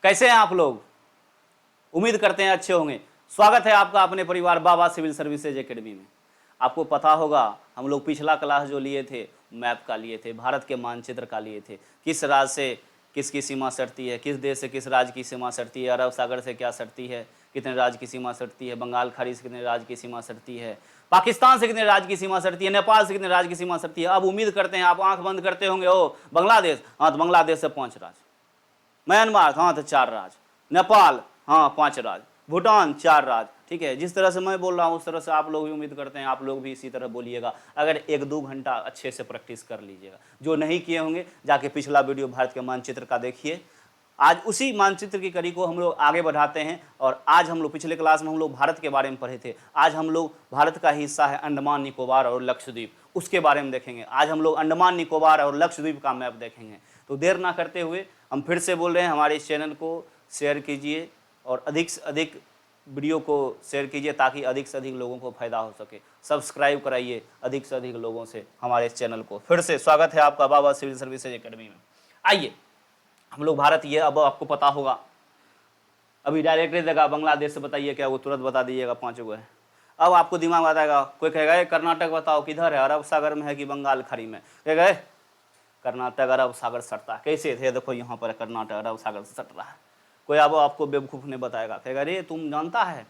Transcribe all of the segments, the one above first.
कैसे हैं आप लोग? उम्मीद करते हैं अच्छे होंगे। स्वागत है आपका अपने परिवार बाबा सिविल सर्विसेज एकेडमी में। आपको पता होगा हम लोग पिछला क्लास जो लिए थे मैप का लिए थे, भारत के मानचित्र का लिए थे। किस राज्य से किसकी सीमा सटती है, किस देश से किस राज्य की सीमा सटती है, अरब सागर से क्या सटती है, कितने राज्य की सीमा सटती है, बंगाल खाड़ी से कितने राज्य की सीमा सटती है, पाकिस्तान से कितने राज्य की सीमा सटती है, नेपाल से कितने राज्य की सीमा सटती है। अब उम्मीद करते हैं आप आंख बंद करते होंगे, ओ बांग्लादेश, हाँ तो बांग्लादेश से 5 राज्य, म्यांमार हाँ तो 4 राज्य, नेपाल हाँ 5 राज्य, भूटान 4 राज्य। ठीक है, जिस तरह से मैं बोल रहा हूँ उस तरह से आप लोग भी उम्मीद करते हैं आप लोग भी इसी तरह बोलिएगा। अगर 1-2 घंटा अच्छे से प्रैक्टिस कर लीजिएगा। जो नहीं किए होंगे जाके पिछला वीडियो भारत के मानचित्र का देखिए। आज उसी मानचित्र की कड़ी को हम लोग आगे बढ़ाते हैं। और आज हम लोग पिछले क्लास में हम लोग भारत के बारे में पढ़े थे। आज हम लोग भारत का हिस्सा है अंडमान निकोबार और लक्षद्वीप, उसके बारे में देखेंगे। आज हम लोग अंडमान निकोबार और लक्षद्वीप का मैप देखेंगे। तो देर ना करते हुए हम फिर से बोल रहे हैं, हमारे इस चैनल को शेयर कीजिए और अधिक से अधिक वीडियो को शेयर कीजिए ताकि अधिक से अधिक लोगों को फायदा हो सके। सब्सक्राइब कराइए अधिक से अधिक लोगों से हमारे इस चैनल को। फिर से स्वागत है आपका बाबा सिविल सर्विसेज एकेडमी में। आइए हम लोग भारत, ये अब आपको पता होगा, अभी डायरेक्टली देगा बांग्लादेश से बताइए क्या, वो तुरंत बता दीजिएगा 5 गो है। अब आपको दिमाग में बताएगा, कोई कहेगा ये कर्नाटक बताओ किधर है, अरब सागर में है कि बंगाल खाड़ी में, कहेगा कर्नाटक अरब सागर सटता है। कैसे थे, देखो यहाँ पर कर्नाटक अरब सागर से सट रहा है। कोई अब आपको बेवकूफ़ ने बताएगा, कहेगा अरे तुम जानता है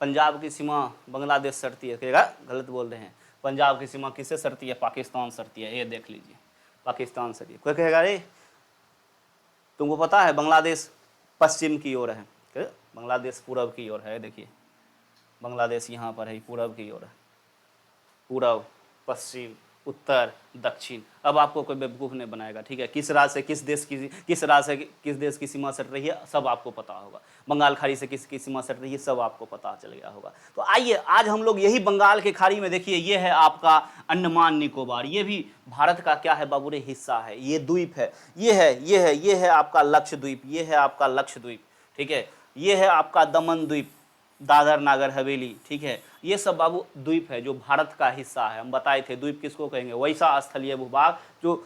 पंजाब की सीमा बांग्लादेश सटती है, कहेगा गलत बोल रहे हैं। पंजाब की सीमा किससे सटती है, पाकिस्तान सटती है, ये देख लीजिए पाकिस्तान सटती है। कोई कहेगा अरे तुमको पता है बांग्लादेश पश्चिम की ओर है, बांग्लादेश पूरब की ओर है। देखिए बांग्लादेश यहाँ पर है, पूरब की ओर है, पूरब पश्चिम उत्तर दक्षिण। अब आपको कोई बेवकूफ़ नहीं बनाएगा। ठीक है, किस राज्य से किस देश की सीमा सट रही है सब आपको पता होगा। बंगाल खाड़ी से किसकी सीमा सट रही है सब आपको पता चल गया होगा। तो आइए आज हम लोग यही बंगाल के खाड़ी में, देखिए ये है आपका अंडमान निकोबार। ये भी भारत का क्या है बाबू रे, हिस्सा है। ये द्वीप है, ये है आपका लक्षद्वीप, ये है आपका लक्षद्वीप। ठीक है, ये है आपका दमन द्वीप, दादर नागर हवेली। ठीक है, ये सब बाबू द्वीप है जो भारत का हिस्सा है। हम बताए थे द्वीप किसको कहेंगे, वैसा स्थलीय भूभाग जो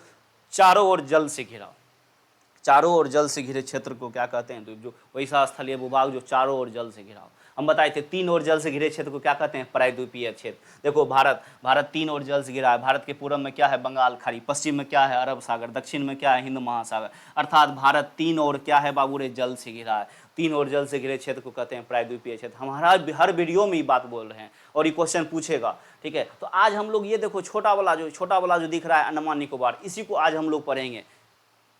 चारों ओर जल से घिरा, चारों ओर जल से घिरे क्षेत्र को क्या कहते हैं, द्वीप। जो वैसा स्थलीय भूभाग जो चारों ओर जल से घिरा हो। हम बताए थे 3 ओर जल से घिरे क्षेत्र को क्या कहते हैं, प्रायद्वीपीय क्षेत्र। देखो भारत 3 ओर जल से घिरा है। भारत के पूर्व में क्या है, बंगाल खाड़ी, पश्चिम में क्या है, अरब सागर, दक्षिण में क्या है, हिंद महासागर। अर्थात भारत 3 ओर क्या है बाबू रे, जल से घिरा है। 3 ओर जल से घिरे क्षेत्र को कहते हैं प्रायद्वीपीय क्षेत्र। हमारा हर वीडियो में ये बात बोल रहे हैं और ये क्वेश्चन पूछेगा। ठीक है, तो आज हम लोग ये देखो छोटा वाला जो दिख रहा है अंडमान निकोबार, इसी को आज हम लोग पढ़ेंगे।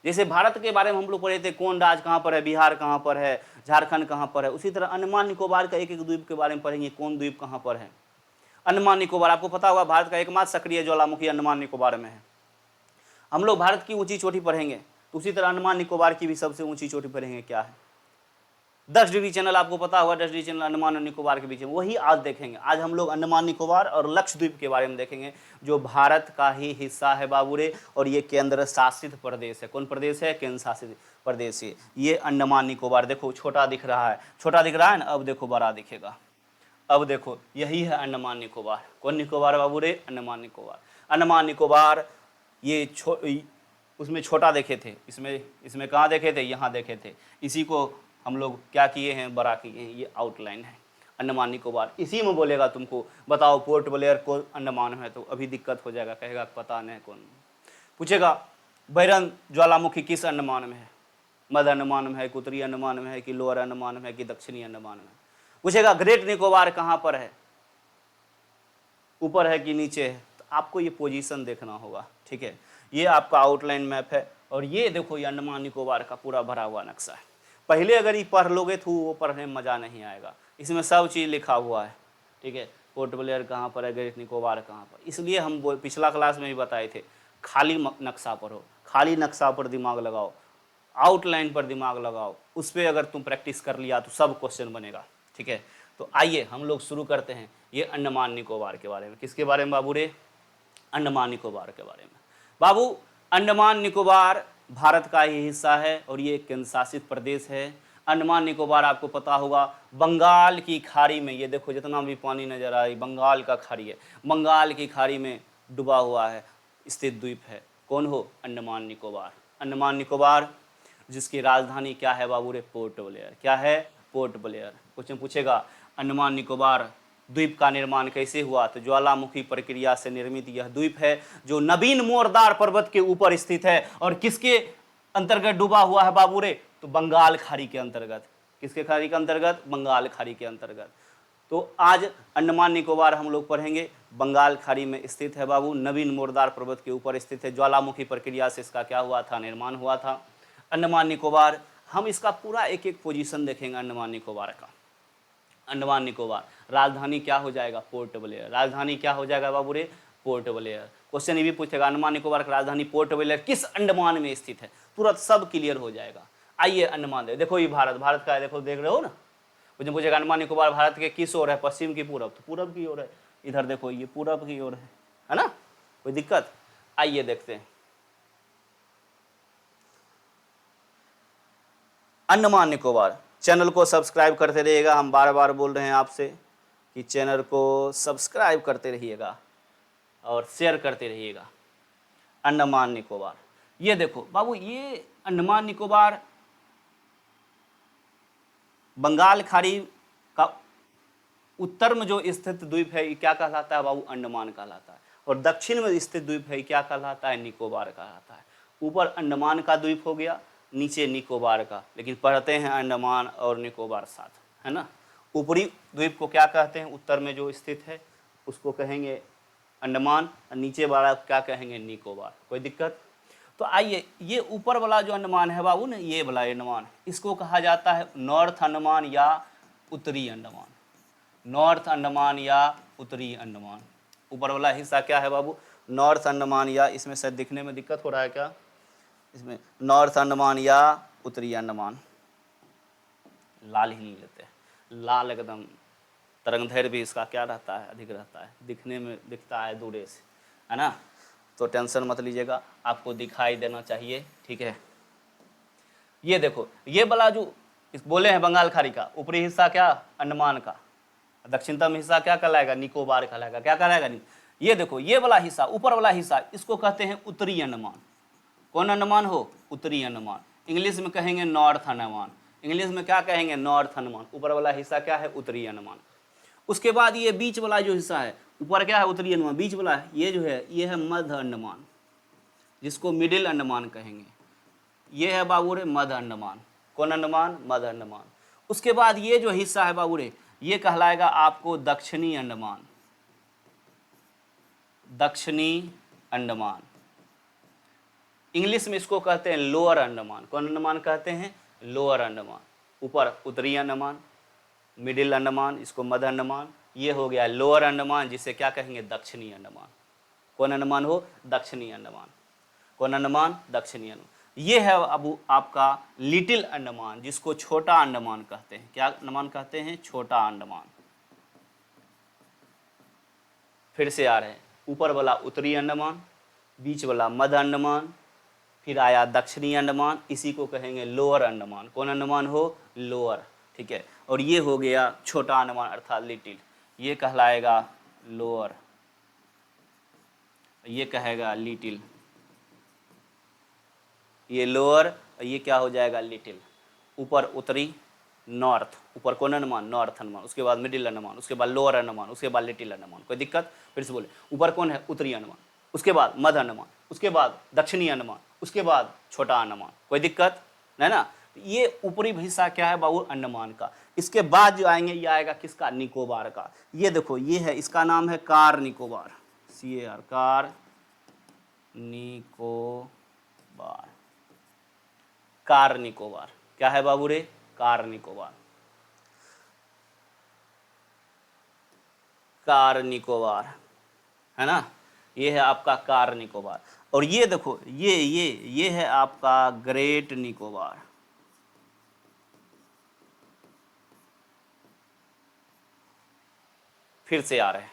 जैसे भारत के बारे में हम लोग पढ़े थे कौन राज्य कहाँ पर है, बिहार कहाँ पर है, झारखंड कहाँ पर है, उसी तरह अंडमान निकोबार का एक एक द्वीप के बारे में पढ़ेंगे, कौन द्वीप कहाँ पर है। अंडमान निकोबार आपको पता होगा भारत का एकमात्र सक्रिय ज्वालामुखी अंडमान निकोबार में है। हम लोग भारत की ऊंची चोटी पढ़ेंगे तो उसी तरह अंडमान निकोबार की भी सबसे ऊंची चोटी पढ़ेंगे, क्या है 10 डिग्री चैनल। आपको पता होगा 10 डिग्री चैनल अंडमान और निकोबार के बीच में, वही आज देखेंगे। आज हम लोग अंडमान निकोबार और लक्षद्वीप के बारे में देखेंगे जो भारत का ही हिस्सा है बाबूरे, और ये केंद्र शासित प्रदेश है। कौन प्रदेश है, केंद्र शासित प्रदेश है ये अंडमान निकोबार। देखो छोटा दिख रहा है ना, अब देखो बड़ा दिखेगा। अब देखो यही है अंडमान निकोबार। कौन निकोबार बाबूरे, अंडमान निकोबार। अंडमान निकोबार ये उसमें छोटा देखे थे, इसमें कहाँ देखे थे, यहाँ देखे थे। इसी को हम लोग क्या किए हैं, बड़ा किए हैं। ये आउटलाइन है अंडमान निकोबार। इसी में बोलेगा तुमको बताओ पोर्ट ब्लेयर को अंडमान में है, तो अभी दिक्कत हो जाएगा, कहेगा पता नहीं कौन। पूछेगा बैरन ज्वालामुखी किस अंडमान में है, मध्य अंडमान में है, उत्तरी अंडमान में है कि लोअर अंडमान में है कि दक्षिणी अंडमान में। पूछेगा ग्रेट निकोबार कहाँ पर है, ऊपर है कि नीचे है। तो आपको ये पोजीशन देखना होगा। ठीक है, ये आपका आउटलाइन मैप है और ये देखो ये अंडमान निकोबार का पूरा भरा हुआ नक्शा है। पहले अगर ये पढ़ लोगे तो वो पढ़ने में मज़ा नहीं आएगा, इसमें सब चीज़ लिखा हुआ है। ठीक है, पोर्ट ब्लेयर कहाँ पर है, ग्रेट निकोबार कहाँ पर। इसलिए हम पिछला क्लास में भी बताए थे खाली नक्शा पढ़ो, खाली नक्शा पर दिमाग लगाओ, आउटलाइन पर दिमाग लगाओ, उस पर अगर तुम प्रैक्टिस कर लिया तो सब क्वेश्चन बनेगा। ठीक है, तो आइए हम लोग शुरू करते हैं ये अंडमान निकोबार के बारे में। किसके बारे में बाबू रे, अंडमान निकोबार के बारे में। बाबू अंडमान निकोबार भारत का ही हिस्सा है और ये एक केंद्र शासित प्रदेश है। अंडमान निकोबार आपको पता होगा बंगाल की खाड़ी में, ये देखो जितना भी पानी नजर आ रही बंगाल का खाड़ी है, बंगाल की खाड़ी में डूबा हुआ है स्थित द्वीप है। कौन हो, अंडमान निकोबार। अंडमान निकोबार जिसकी राजधानी क्या है बाबू रे? Port Blair. क्या है? Port Blair. क्वेश्चन पूछेगा अंडमान निकोबार द्वीप का निर्माण कैसे हुआ? तो ज्वालामुखी प्रक्रिया से निर्मित यह द्वीप है जो नवीन मोरदार पर्वत के ऊपर स्थित है और किसके अंतर्गत डूबा हुआ है बाबू रे? तो बंगाल खाड़ी के अंतर्गत। किसके खाड़ी के अंतर्गत? बंगाल खाड़ी के अंतर्गत। तो आज अंडमान निकोबार हम लोग पढ़ेंगे, बंगाल खाड़ी में स्थित है बाबू, नवीन मोरदार पर्वत के ऊपर स्थित है, ज्वालामुखी प्रक्रिया से इसका क्या हुआ था? निर्माण हुआ था। अंडमान निकोबार, हम इसका पूरा एक एक पोजीशन देखेंगे अंडमान निकोबार का। अंडमान निकोबार राजधानी क्या हो जाएगा? Port Blair. राजधानी क्या हो जाएगा बाबू रे? Port Blair. क्वेश्चन ये भी पूछेगा अंडमान निकोबार की राजधानी पोर्ट ब्लेयर किस अंडमान में स्थित है? तुरंत सब क्लियर हो जाएगा। आइए अंडमान देखो, ये भारत, भारत का है, देखो देख रहे हो ना। मुझे पूछेगा अंडमान निकोबार भारत के किस ओर है? पश्चिम की पूरब? तो पूरब की ओर है। इधर देखो ये पूरब की ओर है ना, कोई दिक्कत? आइए देखते हैं अंडमान निकोबार। चैनल को सब्सक्राइब करते रहिएगा, हम बार बार बोल रहे हैं आपसे कि चैनल को सब्सक्राइब करते रहिएगा और शेयर करते रहिएगा। अंडमान निकोबार, ये देखो बाबू, ये अंडमान निकोबार बंगाल खाड़ी का उत्तर में जो स्थित द्वीप है ये क्या कहलाता है बाबू? अंडमान कहलाता है। और दक्षिण में स्थित द्वीप है ये क्या कहलाता है? निकोबार कहलाता है। ऊपर अंडमान का द्वीप हो गया, नीचे निकोबार का, लेकिन पढ़ते हैं अंडमान और निकोबार साथ, है ना। ऊपरी द्वीप को क्या कहते हैं? उत्तर में जो स्थित है उसको कहेंगे अंडमान, और नीचे वाला क्या कहेंगे? निकोबार। कोई दिक्कत? तो आइए, ये ऊपर वाला जो अंडमान है बाबू ना, ये वाला अंडमान, इसको कहा जाता है नॉर्थ अंडमान या उत्तरी अंडमान। नॉर्थ अंडमान या उत्तरी अंडमान। ऊपर वाला हिस्सा क्या है बाबू? नॉर्थ अंडमान, या इसमें शायद दिखने में दिक्कत हो रहा है क्या? इसमें नॉर्थ अंडमान या उत्तरी अंडमान। लाल ही नहीं लेते, लाल एकदम तरंगधैर्य भी इसका क्या रहता है? अधिक रहता है, दिखने में दिखता है दूरे से, है ना। तो टेंशन मत लीजिएगा, आपको दिखाई देना चाहिए, ठीक है। ये देखो, ये वाला जो इस बोले हैं बंगाल खाड़ी का ऊपरी हिस्सा क्या? अंडमान का। दक्षिणतम हिस्सा क्या कहलाएगा? निकोबार कहलाएगा। क्या कहलाएगा? ये देखो, ये वाला हिस्सा, ऊपर वाला हिस्सा, इसको कहते हैं उत्तरी अंडमान। कौन अंडमान हो? उत्तरी अंडमान। इंग्लिश में कहेंगे नॉर्थ अंडमान। इंग्लिश में क्या कहेंगे? नॉर्थ अंडमान। ऊपर वाला हिस्सा क्या है? उत्तरी अंडमान। उसके बाद ये बीच वाला जो हिस्सा है, ऊपर क्या है? उत्तरी अंडमान, बीच वाला है ये जो है, ये है मध्य अंडमान, जिसको मिडिल अंडमान कहेंगे। ये है बाबू रे मध्य अंडमान। कौन अंडमान? मध्य अंडमान। उसके बाद ये जो हिस्सा है बाबू रे, ये कहलाएगा आपको दक्षिणी अंडमान। दक्षिणी अंडमान। इंग्लिश में इसको कहते हैं लोअर अंडमान। कौन अंडमान कहते हैं? लोअर अंडमान। ऊपर उत्तरी अंडमान, मिडिल अंडमान, इसको मध्य अंडमान। ये हो गया लोअर अंडमान, जिसे क्या कहेंगे? दक्षिणी अंडमान। कौन अंडमान हो? दक्षिणी अंडमान। कौन अंडमान? दक्षिणी अंडमान। ये है अब आपका लिटिल अंडमान, जिसको छोटा अंडमान कहते हैं। क्या अंडमान कहते हैं? छोटा अंडमान। फिर से आ रहे हैं, ऊपर वाला उत्तरी अंडमान, बीच वाला मध्य अंडमान, फिर आया दक्षिणी अंडमान, इसी को कहेंगे लोअर अंडमान। कौन अंडमान हो? लोअर, ठीक है। और ये हो गया छोटा अंडमान अर्थात लिटिल, ये कहलाएगा लोअर, ये कहेगा लिटिल। ये लोअर और ये क्या हो जाएगा? लिटिल। ऊपर उत्तरी नॉर्थ, ऊपर कौन अंडमान? नॉर्थ अंडमान। उसके बाद मिडिल अंडमान, उसके बाद लोअर अंडमान, उसके बाद लिटिल अंडमान। कोई दिक्कत? फिर से बोले, ऊपर कौन है? उत्तरी अंडमान, उसके बाद मध्य अंडमान, उसके बाद दक्षिणी अंडमान, उसके बाद छोटा अंडमान। कोई दिक्कत है ना। ये ऊपरी हिस्सा क्या है बाबू? अंडमान का। इसके बाद जो आएंगे ये आएगा किसका? निकोबार का। ये देखो, ये है, इसका नाम है car Nicobar, CAR, car Nicobar. Car Nicobar क्या है बाबू रे? कार निकोबार। कार निकोबार है ना, ये है आपका कार निकोबार। और ये देखो, ये है आपका ग्रेट निकोबार। फिर से आ रहे हैं,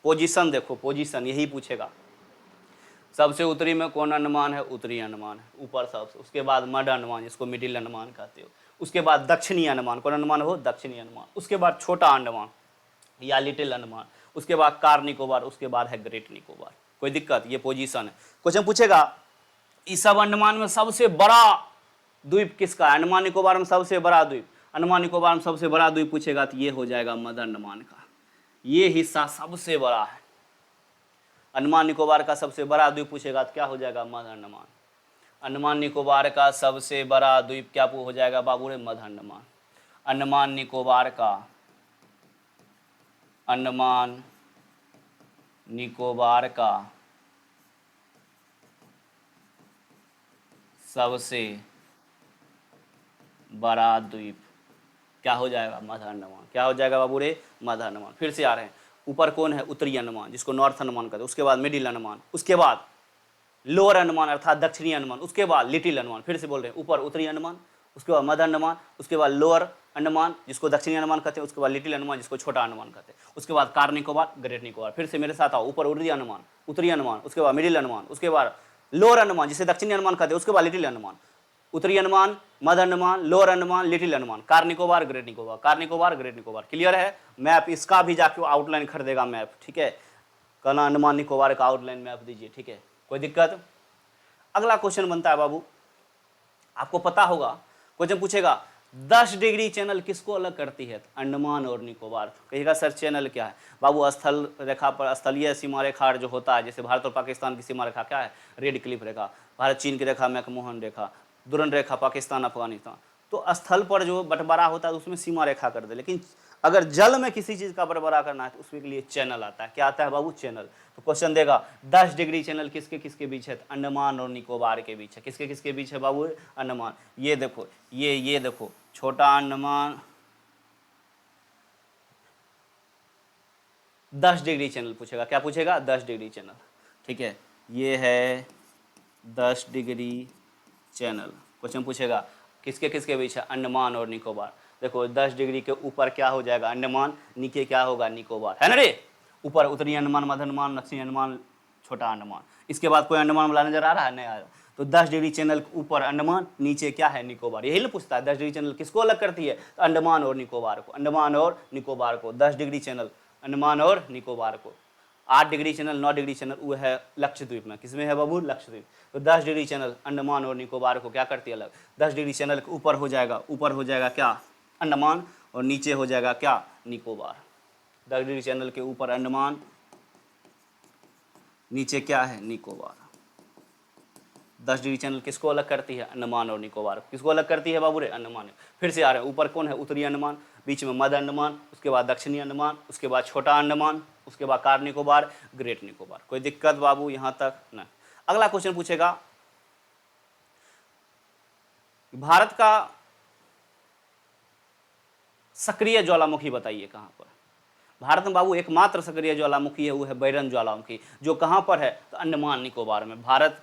पोजीशन देखो, पोजीशन यही पूछेगा। सबसे उत्तरी में कौन अंडमान है? उत्तरी अंडमान है, ऊपर सबसे। उसके बाद मध्य अंडमान, जिसको मिडिल अंडमान कहते हो। उसके बाद दक्षिणी अंडमान, कौन अंडमान हो? दक्षिणी अंडमान। उसके बाद छोटा अंडमान या लिटिल अंडमान। उसके बाद कार निकोबार, उसके बाद है ग्रेट निकोबार। कोई दिक्कत? ये पोजीशन है। क्वेश्चन पूछेगा इस सब अंडमान में सबसे बड़ा द्वीप किसका है? अंडमान निकोबार में सबसे बड़ा द्वीप, अंडमान निकोबार में सबसे बड़ा द्वीप पूछेगा तो ये हो जाएगा मध्य अंडमान का, ये हिस्सा सबसे बड़ा है। अंडमान निकोबार का सबसे बड़ा द्वीप पूछेगा तो क्या हो जाएगा? मध्य अंडमान। अंडमान निकोबार का सबसे बड़ा द्वीप क्या हो जाएगा बाबू रे? मध्य अंडमान। अंडमान निकोबार का, अंडमान निकोबार का सबसे बड़ा द्वीप क्या हो जाएगा? मध्य अंडमान। क्या हो जाएगा बाबू रे? मध्य अंडमान। फिर से आ रहे हैं, ऊपर कौन है? उत्तरी अंडमान, जिसको नॉर्थ अंडमान कहते हैं, उसके बाद मिडिल अंडमान, उसके बाद लोअर अंडमान अर्थात दक्षिणी अंडमान, उसके बाद लिटिल अंडमान। फिर से बोल रहे हैं, ऊपर उत्तरी अंडमान, उसके बाद मध्य अंडमान, उसके बाद लोअर अंडमान जिसको दक्षिणी अंडमान कहते हैं, उसके बाद लिटिल अंडमान जिसको छोटा अंडमान कहते हैं, उसके बाद कार निकोबार, ग्रेट निकोबार। फिर से मेरे साथ आओ, ऊपर उत्तरी अंडमान, उत्तरी अंडमान, उसके बाद मिडिल अंडमान, उसके बाद लोअर अंडमान जिसे दक्षिणी अंडमान कहते हैं, उसके बाद लिटिल अंडमान, उत्तरी अंडमान, मध्य Andaman, lower Andaman, Little Andaman, Car Nicobar, Great Nicobar, Car Nicobar, Great Nicobar. Clear है? मैप इसका भी जाके आउटलाइन खरीदेगा मैप, ठीक है? कहना अंडमान निकोबार का आउटलाइन मैप दीजिए, ठीक है? कोई दिक्कत? अगला क्वेश्चन बनता है बाबू, आपको पता होगा, क्वेश्चन पूछेगा 10 डिग्री चैनल किसको अलग करती है? अंडमान और निकोबार। कहिएगा सर चैनल क्या है? बाबू स्थल रेखा पर स्थलीय सीमा रेखा जो होता है, जैसे भारत और पाकिस्तान की सीमा रेखा क्या है? रेड क्लिफ रेखा। भारत चीन की रेखा मैकमोहन रेखा, दुरन रेखा पाकिस्तान अफगानिस्तान। तो स्थल पर जो बंटवारा होता है उसमें सीमा रेखा कर दे, लेकिन अगर जल में किसी चीज़ का बंटवारा करना है तो उसके लिए चैनल आता है। क्या आता है बाबू? चैनल। तो क्वेश्चन देगा 10 डिग्री चैनल किसके किसके बीच है? अंडमान और निकोबार के बीच है। किसके किसके बीच है बाबू? अंडमान। ये देखो, ये देखो, छोटा अंडमान 10 डिग्री चैनल पूछेगा। क्या पूछेगा? 10 डिग्री चैनल, ठीक है? ये है 10 डिग्री चैनल। क्वेश्चन पूछेगा किसके किसके बीच है? अंडमान और निकोबार। देखो 10 डिग्री के ऊपर क्या हो जाएगा? अंडमान, नीचे क्या होगा? निकोबार, है ना रे? ऊपर उत्तरी अंडमान, मध्य अंडमान, दक्षिणी अंडमान, छोटा अंडमान। इसके बाद कोई अंडमान वाला नजर आ रहा है? नहीं आ रहा। तो 10 डिग्री चैनल ऊपर अंडमान, नीचे क्या है? निकोबार। यही ना पूछता है 10 डिग्री चैनल किसको अलग करती है? तो अंडमान और निकोबार को, अंडमान और निकोबार को। 10 डिग्री चैनल अंडमान और निकोबार को। 8 डिग्री चैनल, 9 डिग्री चैनल वो है लक्षद्वीप में। किसमें है बाबू? लक्षद्वीप। तो 10 डिग्री चैनल अंडमान और निकोबार को क्या करती है अलग? 10 डिग्री चैनल के ऊपर हो जाएगा, ऊपर हो जाएगा क्या? अंडमान, और नीचे हो जाएगा क्या? निकोबार। 10 डिग्री चैनल के ऊपर अंडमान, नीचे क्या है? निकोबार। 10 डिग्री चैनल किसको अलग करती है? अंडमान और निकोबार। किसको अलग करती है बाबू रे? अंडमान। फिर से आ रहे हैं, ऊपर कौन है? उत्तरी अंडमान, बीच में मध्य अंडमान, उसके बाद दक्षिणी अंडमान, उसके बाद छोटा अंडमान, उसके बाद कार निकोबार, ग्रेट निकोबार। कोई दिक्कत बाबू यहां तक? नहीं। अगला क्वेश्चन पूछेगा भारत का सक्रिय ज्वालामुखी बताइए कहां पर? भारत में बाबू एकमात्र सक्रिय ज्वालामुखी है, वो है बैरन ज्वालामुखी, जो कहां पर है? तो अंडमान निकोबार में। भारत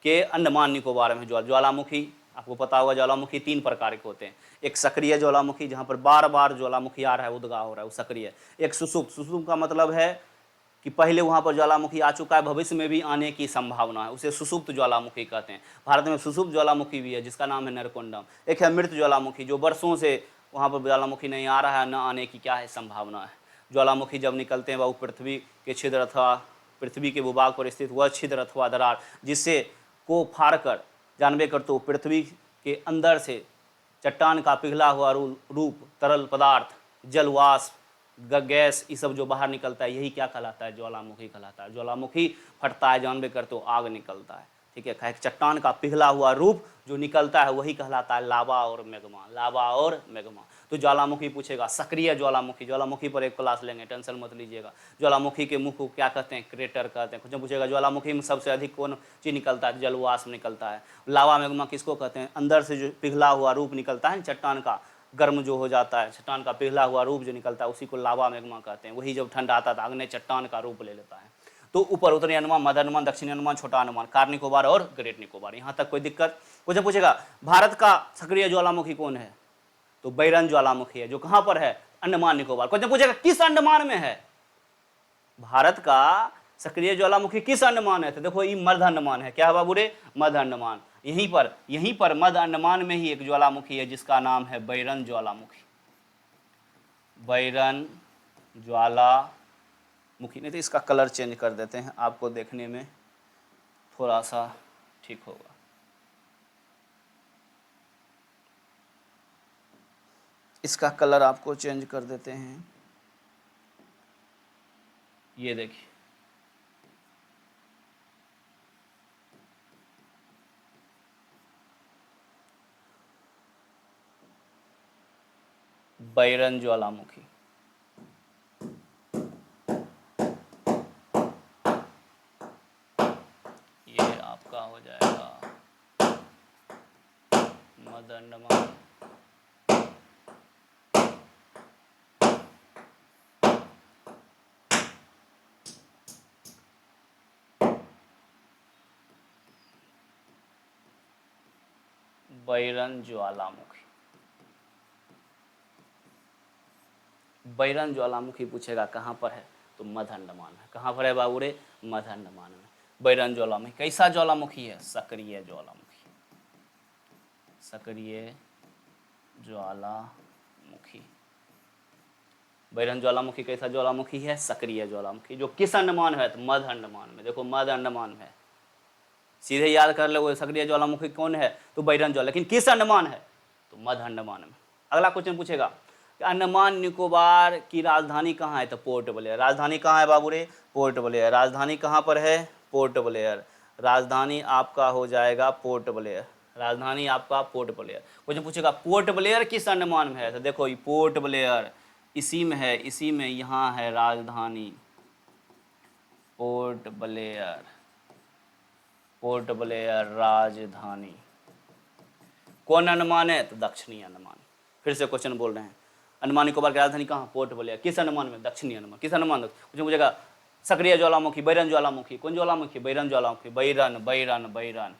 के अंडमान निकोबार में ज्वालामुखी, आपको पता होगा ज्वालामुखी 3 प्रकार के होते हैं। एक सक्रिय ज्वालामुखी जहां पर बार बार ज्वालामुखी आ रहा है, उद्गार हो रहा है, वो सक्रिय। एक सुसुप्त, सुसुप्त का मतलब है कि पहले वहां पर ज्वालामुखी आ चुका है, भविष्य में भी आने की संभावना है, उसे सुसुप्त ज्वालामुखी कहते हैं। भारत में सुसुप्त ज्वालामुखी भी है जिसका नाम है नरकोंडम। एक है मृत ज्वालामुखी, जो वर्षों से वहां पर ज्वालामुखी नहीं आ रहा है, न आने की क्या है? संभावना है। ज्वालामुखी जब निकलते हैं वो पृथ्वी के छिद्र अथवा पृथ्वी के भूभाग पर स्थित वह छिद्र अथवा दरार जिससे को फाड़ कर जानबे कर तो पृथ्वी के अंदर से चट्टान का पिघला हुआ रूप, तरल पदार्थ, जलवाष्प, गैस, ये सब जो बाहर निकलता है यही क्या कहलाता है? ज्वालामुखी कहलाता है। ज्वालामुखी फटता है, जानबे कर तो आग निकलता है, ठीक है? चट्टान का पिघला हुआ रूप जो निकलता है वही कहलाता है लावा और मैग्मा, लावा और मैग्मा। तो ज्वालामुखी पूछेगा, सक्रिय ज्वालामुखी, ज्वालामुखी पर एक क्लास लेंगे, टेंशन मत लीजिएगा। ज्वालामुखी के मुख को क्या कहते हैं? क्रेटर कहते हैं। कुछ पूछेगा ज्वालामुखी में सबसे अधिक कौन चीज निकलता है? जलवाष्प निकलता है। लावा मैग्मा किसको कहते हैं? अंदर से जो पिघला हुआ रूप निकलता है चट्टान का, गर्म जो हो जाता है, चट्टान का पिघला हुआ रूप जो निकलता है उसी को लावा मैग्मा कहते हैं। वही जब ठंडा आता है अग्नि चट्टान का रूप ले लेता है। तो ऊपर उत्तरी अंडमान, मध्य अंडमान, दक्षिणी अंडमान, छोटा अंडमान, कार निकोबार और ग्रेट निकोबार। यहां तक कोई दिक्कत? कुछ पूछेगा भारत का सक्रिय ज्वालामुखी कौन है? तो बैरन ज्वालामुखी है, जो कहां पर है? अंडमान निकोबार। कुछ पूछेगा किस अंडमान में है? भारत का सक्रिय ज्वालामुखी किस अंडमान है? तो देखो ये मध्य अंडमान है। क्या है बाबू रे? मध्य अंडमान। यहीं पर मध्य अंडमान में ही एक ज्वालामुखी है जिसका नाम है बैरन ज्वालामुखी। बैरन ज्वालामुखी। नहीं तो इसका कलर चेंज कर देते हैं, आपको देखने में थोड़ा सा ठीक होगा। इसका कलर आपको चेंज कर देते हैं। ये देखिए, बैरन ज्वालामुखी। ये आपका हो जाएगा मध्य अंडमान। बैरन ज्वालामुखी। बैरन ज्वालामुखी पूछेगा कहाँ पर है, तो मध्य अंडमान में। कहाँ पर है बाबू रे, मध्य अंडमान में। बैरन ज्वालामुखी कैसा ज्वालामुखी है, सक्रिय ज्वालामुखी। सक्रिय ज्वालामुखी। बैरन ज्वालामुखी कैसा ज्वालामुखी है, सक्रिय ज्वालामुखी। जो किस अंडमान है, तो मध्य अंडमान में। देखो मध्य अंडमान में, सीधे याद कर लो सक्रिय ज्वालामुखी कौन है, तो बैरन ज्वाला। लेकिन किस अंडमान है, तो मध्य अंडमान में। अगला क्वेश्चन पूछेगा कि अंडमान निकोबार की राजधानी कहाँ है, तो पोर्ट ब्लेयर। राजधानी कहाँ है बाबू रे, पोर्ट ब्लेयर। राजधानी कहाँ पर है, पोर्ट ब्लेयर। राजधानी आपका हो जाएगा पोर्ट ब्लेयर। राजधानी आपका पोर्ट ब्लेयर। क्वेश्चन पूछेगा पोर्ट ब्लेयर किस अंडमान में है, तो देखो ये पोर्ट ब्लेयर इसी में है, इसी में यहाँ है राजधानी पोर्ट ब्लेयर। पोर्ट ब्लेयर राजधानी कौन अंडमान है, तो दक्षिणी अंडमान। फिर से क्वेश्चन बोल रहे हैं, अंडमान निकोबार की राजधानी कहाँ, पोर्ट ब्लेयर। किस अंडमान में, दक्षिणी अंडमान। किस अंडमान, कुछ पूछेगा सक्रिय ज्वालामुखी, बैरन ज्वालामुखी। कौन ज्वालामुखी, बैरन ज्वालामुखी। बैरन बैरन बैरन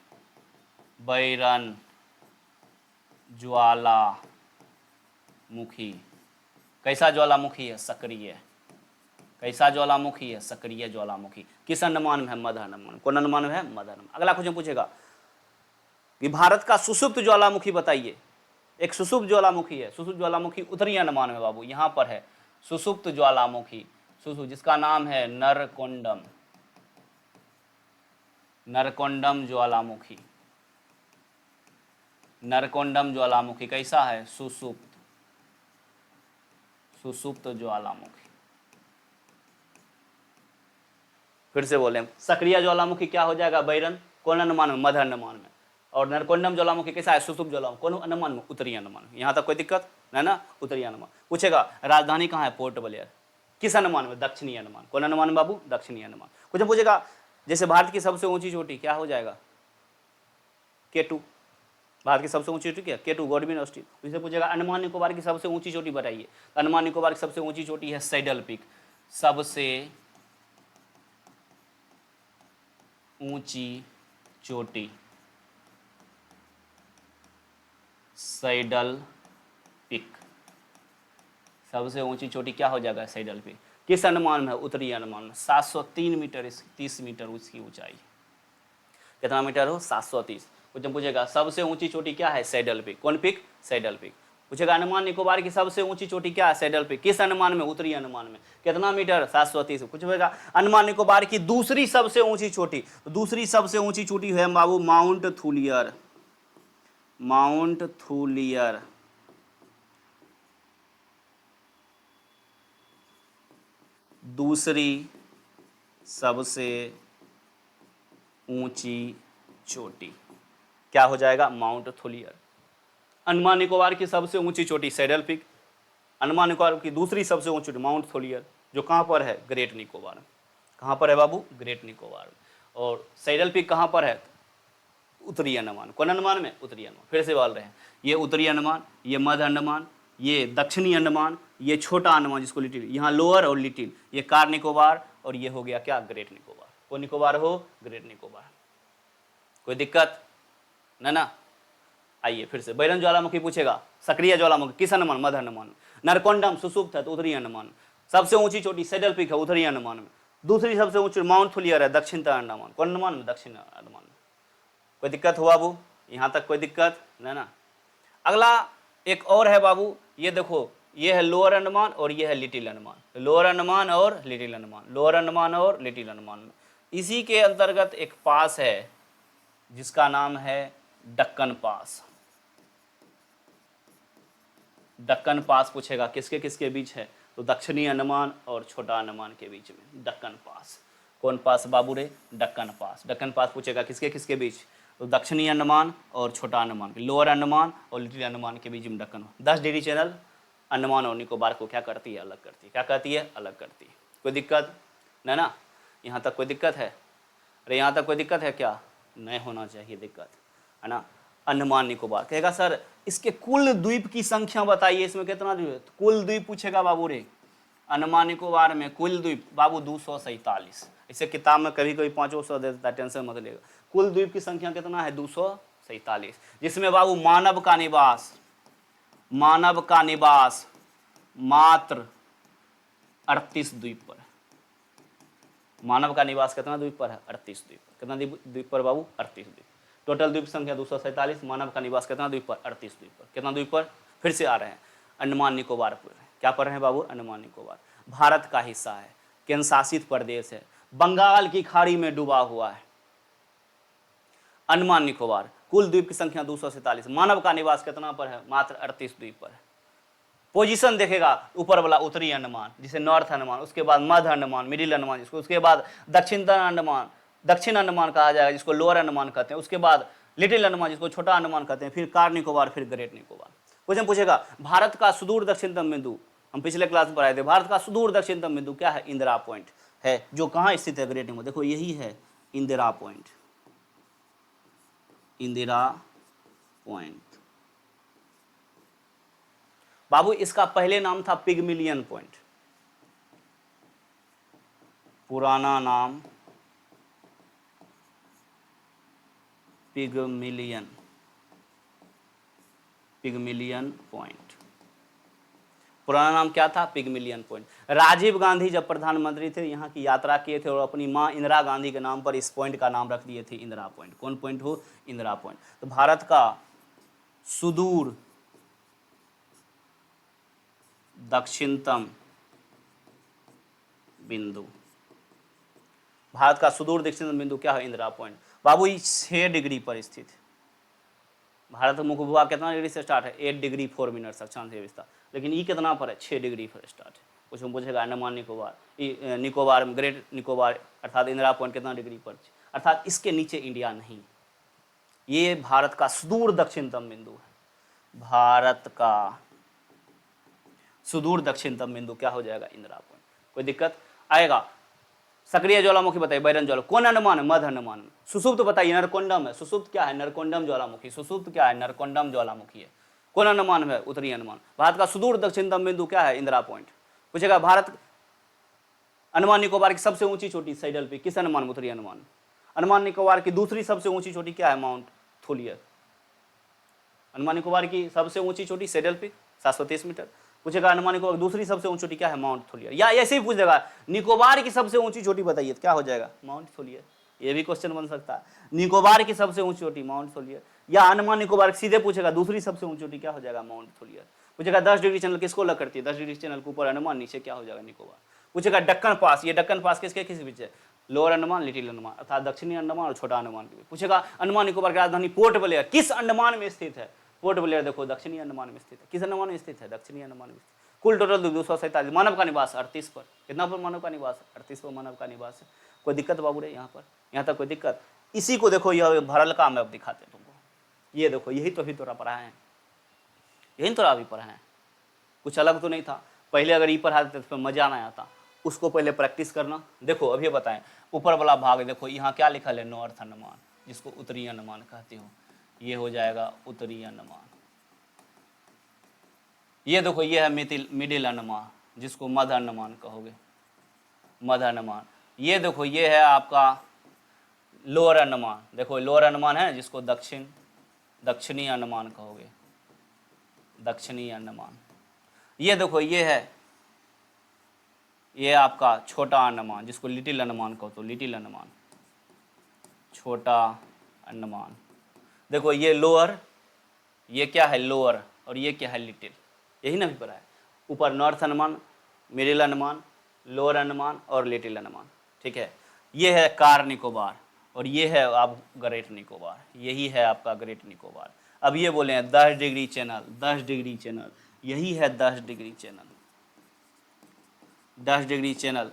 बैरन ज्वालामुखी। कैसा ज्वालामुखी है, सक्रिय। कैसा ज्वालामुखी है, सक्रिय ज्वालामुखी। किस अंडमान में है, मध्य अंडमान। कौन अंडमान में है, मध्य अंडमान। अगला क्वेश्चन पूछेगा कि भारत का सुषुप्त ज्वालामुखी बताइए। एक सुषुप्त ज्वालामुखी है, सुषुप्त ज्वालामुखी उत्तरी अंडमान में बाबू, यहाँ पर है सुषुप्त ज्वालामुखी। सुषुप्त, जिसका नाम है नरकोंडम। नरकोंडम ज्वालामुखी। नरकोंडम ज्वालामुखी कैसा है, सुषुप्त। सुषुप्त ज्वालामुखी। फिर से बोले, सक्रिय ज्वालामुखी क्या हो जाएगा, बैरन। कौन अंडमान में, मध्य अंडमान में। और नरकोंडम ज्वालामुखी कैसा है, सुषुप्त ज्वालामुखी। कौन अंडमान में, उत्तरी अंडमान में। यहाँ तक कोई दिक्कत है ना, उत्तरी अंडमान। पूछेगा राजधानी कहाँ है, पोर्ट ब्लेयर। किस अंडमान में, दक्षिणी अंडमान। कौन अंडमान में बाबू, दक्षिणी अंडमान। कुछ पूछेगा जैसे भारत की सबसे ऊंची चोटी क्या हो जाएगा, केटू। भारत की सबसे ऊंची चोटी क्या, केटू, गॉडविन ऑस्टिन। उनसे पूछेगा अंडमान निकोबार की सबसे ऊंची चोटी बताइए। अंडमान निकोबार की सबसे ऊंची चोटी है सैडल पीक। सबसे ऊंची चोटी सैडल पीक। सबसे ऊंची चोटी क्या हो जाएगा, सैडल पीक। किस अंडमान में है, उत्तरी अंडमान में। 703 मीटर 30 मीटर उसकी ऊंचाई। कितना मीटर हो, 730। कुछ पूछेगा सबसे ऊंची चोटी क्या है, सैडल पीक। कौन पीक, सैडल पीक। पूछेगा अंडमान निकोबार की सबसे ऊंची चोटी क्या है, सैडल पीक। किस अंडमान में, उत्तरी अंडमान में। कितना मीटर, 730। कुछ पूछेगा अंडमान निकोबार की दूसरी सबसे ऊंची चोटी, तो दूसरी सबसे ऊंची चोटी है बाबू माउंट थूलियर। माउंट थूलियर। दूसरी सबसे ऊंची चोटी क्या हो जाएगा, माउंट थूलियर। अंडमान निकोबार की सबसे ऊंची चोटी सैडल पीक। अंडमान निकोबार की दूसरी सबसे ऊंची चोटी माउंट थूलियर, जो कहाँ पर है, ग्रेट निकोबार। कहाँ पर है बाबू, ग्रेट निकोबार। और सैडल पीक कहाँ पर है, उत्तरी अंडमान। कौन अंडमान में, उत्तरी अंडमान। फिर से बोल रहे हैं, ये उत्तरी अंडमान, ये मध्य अंडमान, ये दक्षिणी अंडमान, ये छोटा अंडमान जिसको लिटिल, यहाँ लोअर और लिटिल, ये कार निकोबार, और ये हो गया क्या, ग्रेट निकोबार। कौन निकोबार हो, ग्रेट निकोबार। कोई दिक्कत ना। आइए फिर से, बैरन ज्वालामुखी पूछेगा, सक्रिय ज्वालामुखी किस अंडमान, मध्य अंडमान। नरकोंडम सुषुप्त है तो उत्तरी अंडमान। सबसे ऊंची चोटी सैडल पीक है, उत्तरी अंडमान में। दूसरी सबसे ऊंची माउंट थूलियर है, दक्षिण अंडमान। कौन अंडमान में, दक्षिण अंडमान में। कोई दिक्कत हुआ बाबू, यहाँ तक कोई दिक्कत ना। अगला एक और है बाबू, ये देखो, ये है लोअर अंडमान और ये है लिटिल अंडमान। लोअर अंडमान और लिटिल अंडमान, लोअर अंडमान और लिटिल अंडमान। इसी के अंतर्गत एक पास है जिसका नाम है दक्कन पास। दक्कन पास पूछेगा किसके किसके बीच है, तो दक्षिणी अंडमान और छोटा अंडमान के बीच में दक्कन पास। कौन पास बाबू रे? दक्कन पास। दक्कन पास पूछेगा किसके किसके बीच, तो दक्षिणी अंडमान और छोटा अंडमान, लोअर अंडमान और लिटिल अंडमान के बीच में दक्कन। 10 डिग्री चैनल अंडमान और निकोबार को क्या करती है? अलग करती है। क्या कहती है? अलग करती है। कोई दिक्कत नहीं ना? यहाँ तक कोई दिक्कत है? अरे यहाँ तक कोई दिक्कत है क्या? नहीं होना चाहिए दिक्कत, है ना। अंडमान निकोबार कहेगा सर इसके कुल द्वीप की संख्या बताइए, इसमें कितना द्वीप है? कुल द्वीप पूछेगा बाबू रे। अंडमान निकोबार में कुल द्वीप बाबू 247। इसे किताब में कभी कभी 500 दे देता है, टेंशन मत लेगा। कुल द्वीप की संख्या कितना है? 247, जिसमें बाबू मानव का निवास मात्र 38 द्वीप पर है। मानव का निवास कितना द्वीप पर है? 38 द्वीप पर। कितना द्वीप पर बाबू? 38 द्वीप। टोटल द्वीप संख्या 247, मानव का निवास कितना द्वीप पर? 38 द्वीप पर। कितना द्वीप पर? फिर से आ रहे हैं अंडमान निकोबार पर। क्या पढ़ रहे हैं बाबू? अंडमान निकोबार भारत का हिस्सा है, केंद्र शासित प्रदेश है, बंगाल की खाड़ी में डूबा हुआ है। अंडमान निकोबार कुल द्वीप की संख्या 247, मानव का निवास कितना पर है? मात्र 38 द्वीप पर है। पोजीशन देखेगा ऊपर वाला उत्तरी अंडमान जिसे नॉर्थ अंडमान, उसके बाद मध्य अंडमान मिडिल अंडमान जिसको, उसके बाद दक्षिण अंडमान कहा जाएगा जिसको लोअर अंडमान कहते हैं, उसके बाद लिटिल अंडमान जिसको छोटा अंडमान कहते हैं, फिर कार निकोबार, फिर ग्रेट निकोबार। क्वेश्चन पूछेगा भारत का सुदूर दक्षिणतम बिंदु, हम पिछले क्लास में पढ़ाए थे, भारत का सुदूर दक्षिणतम बिंदु क्या है? इंदिरा पॉइंट है, जो कहाँ स्थित है? ग्रेट निकोबार। देखो यही है इंदिरा पॉइंट। इंदिरा पॉइंट बाबू इसका पहले नाम था पिगमिलियन पॉइंट, पुराना नाम पिगमिलियन पॉइंट। पुराना नाम क्या था? पिगमिलियन पॉइंट। राजीव गांधी जब प्रधानमंत्री थे यहाँ की यात्रा किए थे और अपनी माँ इंदिरा गांधी के नाम पर इस पॉइंट का नाम रख दिए थे इंदिरा पॉइंट। कौन पॉइंट हो? इंदिरा पॉइंट। तो भारत का सुदूर दक्षिणतम बिंदु, भारत का सुदूर दक्षिणतम बिंदु क्या है? इंदिरा पॉइंट। बाबू 6 डिग्री पर स्थित है। भारत का मुख्य भूभाग कितना डिग्री से स्टार्ट है? 8 डिग्री 4 मिनट अक्षांश विस्तार, लेकिन ये कितना पर है? 6 डिग्री पर स्टार्ट है। कुछ हम पूछेगा अंडमान निकोबार ग्रेट निकोबार अर्थात इंदिरा पॉइंट कितना डिग्री पर, अर्थात इसके नीचे इंडिया नहीं। ये भारत का सुदूर दक्षिणतम बिंदु है। भारत का सुदूर दक्षिणतम बिंदु क्या हो जाएगा? इंदिरा पॉइंट। कोई दिक्कत आएगा? सक्रिय ज्वालामुखी बताइए, बैरन ज्वाला। कौन अंडमान है? मध्य अंडमान। सुसुप्त बताइए, नरकोंडम है। सुसुप्त क्या है? नरकोंडम ज्वालामुखी। सुसुप्त क्या है? नरकोंडम ज्वालामुखी है। कौन अंडमान है? उत्तरी अंडमान। भारत का सुदूर दक्षिणतम बिंदु क्या है? इंदिरा पॉइंट। पूछेगा भारत अंडमान निकोबार की सबसे ऊंची चोटी सैडल पे किस अंडमान? उत्तरी अंडमान। अंडमान निकोबार की दूसरी सबसे ऊंची चोटी क्या है? माउंट थोलियर। अंडमान निकोबार की सबसे ऊंची चोटी सैडल पे 730 मीटर। पूछेगा अंडमान निकोबार दूसरी सबसे ऊंची चोटी क्या है? माउंट थोलियर। या ऐसे ही पूछ देगा निकोबार की सबसे ऊंची चोटी बताइए, क्या हो जाएगा? माउंट थोलियर। ये भी क्वेश्चन बन सकता है। निकोबार की सबसे ऊंची चोटी माउंट थोलियर, या अंडमान निकोबार सीधे पूछेगा दूसरी सबसे ऊंची चोटी क्या हो जाएगा? माउंट थोलियर। पूछेगा 10 डिग्री चैनल किसको लग करती है? 10 डिग्री चैनल के ऊपर अंडमान, नीचे क्या हो जाएगा? निकोबार। पूछेगा डक्कन पास, ये डक्कन पास किसके किस बीच है? लोअर अंडमान लिटिल अंडमान, अर्थात दक्षिणी अंडमान और छोटा अंडमान के बीच। पूछेगा अंडमान निकोबार की राजधानी पोर्ट ब्लेयर किस अंडमान में स्थित है? पोर्ट ब्लेयर देखो दक्षिणी अंडमान में स्थित है। किस अंडमान में स्थित है? दक्षिणी अंडमान में। कुल टोटल 247। मानव का निवास 38 पर। कितना पर मानव का निवास? 38 पर मानव का निवास है। कोई दिक्कत बाबू रे यहाँ पर? यहाँ तक कोई दिक्कत? इसी को देखो, यह भरल का मैप दिखाते हैं तुमको। ये देखो, यही तो अभी तोरा पढ़ा है, यही तोरा अभी पढ़ा है, कुछ अलग तो नहीं था। पहले अगर ये पढ़ाते तो मजा ना आता, उसको पहले प्रैक्टिस करना। देखो अभी बताएं, ऊपर वाला भाग देखो, यहाँ क्या लिखा है? नॉर्थ अंडमान, जिसको उत्तरी अंडमान कहते हो। ये हो जाएगा उत्तरी अंडमान। ये देखो, ये है मिडिल अंडमान, जिसको मध्य अंडमान कहोगे, मध्य अंडमान। ये देखो, ये है आपका लोअर अंडमान। देखो लोअर अंडमान है, जिसको दक्षिणी अंडमान कहोगे, दक्षिणी अंडमान। ये देखो, ये है, ये आपका छोटा अंडमान, जिसको लिटिल अंडमान कहो तो लिटिल अंडमान, छोटा अंडमान। देखो ये लोअर, ये क्या है? लोअर, और ये क्या है? लिटिल। यही ना भी पढ़ा है। ऊपर north Andaman, middle Andaman, lower Andaman और लिटिल अंडमान। ठीक है, ये है कार निकोबार और ये है आप ग्रेट निकोबार। यही है आपका ग्रेट निकोबार। अब ये बोले हैं 10 डिग्री चैनल, 10 डिग्री चैनल, यही है 10 डिग्री चैनल। 10 डिग्री चैनल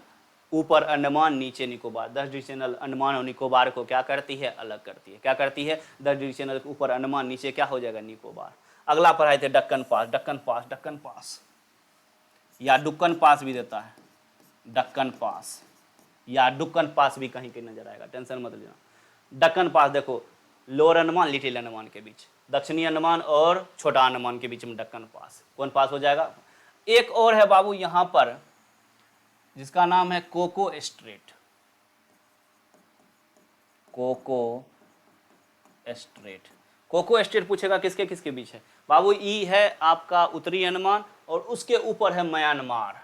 ऊपर अंडमान नीचे निकोबार। 10 डिग्री चैनल अंडमान और निकोबार को क्या करती है, अलग करती है। क्या करती है, 10 डिग्री चैनल के ऊपर अंडमान नीचे क्या हो जाएगा, निकोबार। अगला पढ़ाए थे डक्कन पास। डक्कन पास, डक्कन पास या डुक्कन पास भी देता है, डक्कन पास या डुक्कन पास भी कहीं कहीं नजर आएगा, टेंशन मत लेना। डक्कन पास देखो, लोअर अंडमान लिटिल अंडमान के बीच, दक्षिणी अंडमान और छोटा अंडमान के बीच में डक्कन पास। कौन पास हो जाएगा। एक और है बाबू यहां पर जिसका नाम है Coco Strait. Coco Strait. Coco Strait पूछेगा किसके किसके बीच है बाबू। ई है आपका उत्तरी अंडमान और उसके ऊपर है म्यांमार।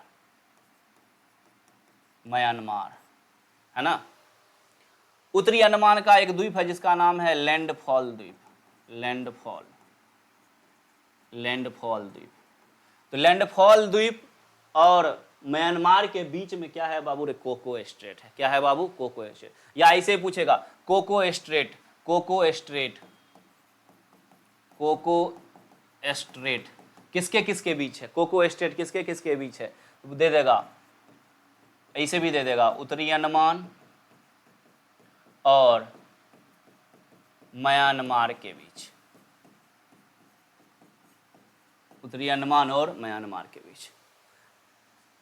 म्यांमार है ना। उत्तरी अंडमान का एक द्वीप है जिसका नाम है लैंडफॉल द्वीप। लैंडफॉल, लैंडफॉल द्वीप। तो लैंडफॉल द्वीप और म्यांमार के बीच में क्या है बाबू रे, कोको स्ट्रेट है। क्या है बाबू, कोको स्ट्रेट। या ऐसे पूछेगा Coco Strait, Coco Strait, Coco Strait किसके किसके बीच है, कोको स्ट्रेट किसके किसके बीच है, तो दे देगा, ऐसे भी दे देगा, उत्तरी अंडमान और म्यांमार के बीच। उत्तरी अंडमान और म्यांमार के बीच,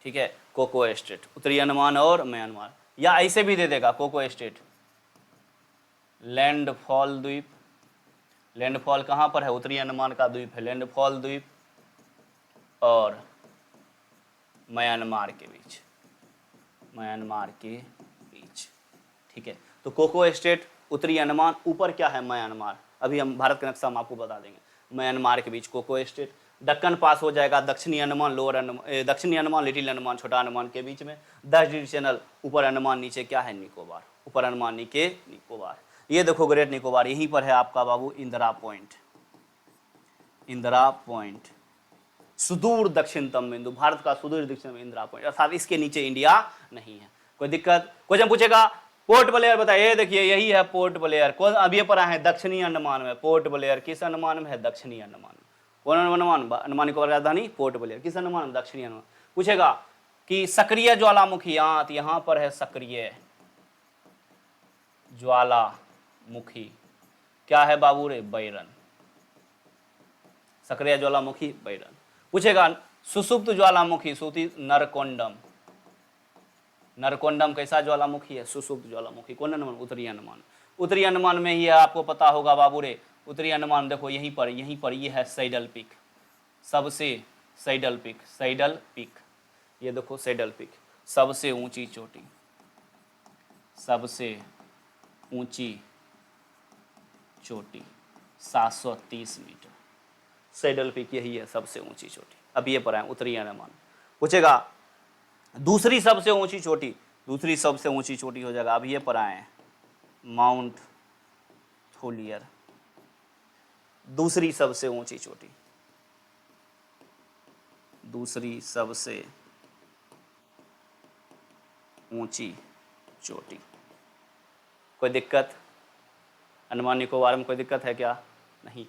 ठीक है, कोको स्ट्रेट, उत्तरी अंडमान और म्यांमार। या ऐसे भी दे देगा कोको स्ट्रेट, लैंडफॉल द्वीप। लैंडफॉल कहां पर है, उत्तरी अंडमान का द्वीप है लैंडफॉल द्वीप और म्यांमार के बीच, म्यांमार के बीच, ठीक है। तो कोको स्टेट, उत्तरी अंडमान, ऊपर क्या है, म्यांमार। अभी हम भारत का नक्शा हम आपको बता देंगे। म्यांमार के बीच कोको स्टेट। दक्कन पास हो जाएगा दक्षिणी अंडमान, लोअर अंडमान, दक्षिणी अंडमान, लिटिल अंडमान, छोटा अंडमान के बीच में। 10 डिग्री चैनल ऊपर अंडमान, नीचे क्या है, निकोबार। ऊपर अंडमान, नीचे निकोबार। ये देखो ग्रेट निकोबार, यहीं पर है आपका बाबू इंदिरा पॉइंट। इंदिरा पॉइंट सुदूर दक्षिणतम बिंदु, भारत का सुदूर दक्षिण इंदिरा पॉइंट, अर्थात इसके नीचे इंडिया नहीं है। कोई दिक्कत। क्वेश्चन पूछेगा पोर्ट ब्लेयर बताइए, देखिए यही है पोर्ट ब्लेयर। कौन अभी पर आए हैं, दक्षिणी अंडमान में। पोर्ट ब्लेयर किस अंडमान में है, दक्षिणी अंडमान में। कौन अंडमान, अंडमान निकोबार राजधानी पोर्ट ब्लेयर, किस अंडमान में, दक्षिणी अंडमान। पूछेगा कि सक्रिय ज्वालामुखी, यहां पर है सक्रिय ज्वालामुखी, क्या है बाबू रे, बैरन। सक्रिय ज्वालामुखी बैरन। पूछेगा सुसुप्त ज्वालामुखी, सूती नरकोंडम। नरकोंडम कैसा ज्वालामुखी है, सुसुप्त ज्वालामुखी। कौन अंडमान, उत्तरी अंडमान। उत्तरी अंडमान में ही है, आपको पता होगा बाबू रे, उत्तरी अंडमान देखो यहीं पर ये है सैडल पीक, सबसे सैडल पीक, सैडल पीक, ये देखो सैडल पीक, सबसे ऊंची चोटी, सबसे ऊंची चोटी 730 मीटर, सैडल पीक यही है सबसे ऊंची चोटी। अब ये पर आए उत्तरी अंडमान। पूछेगा दूसरी सबसे ऊंची चोटी, दूसरी सबसे ऊंची चोटी हो जाएगा, अब ये पर आए माउंट थोलियर, दूसरी सबसे ऊंची चोटी, दूसरी सबसे ऊंची चोटी। कोई दिक्कत, अंडमान निकोबार में कोई दिक्कत है क्या, नहीं।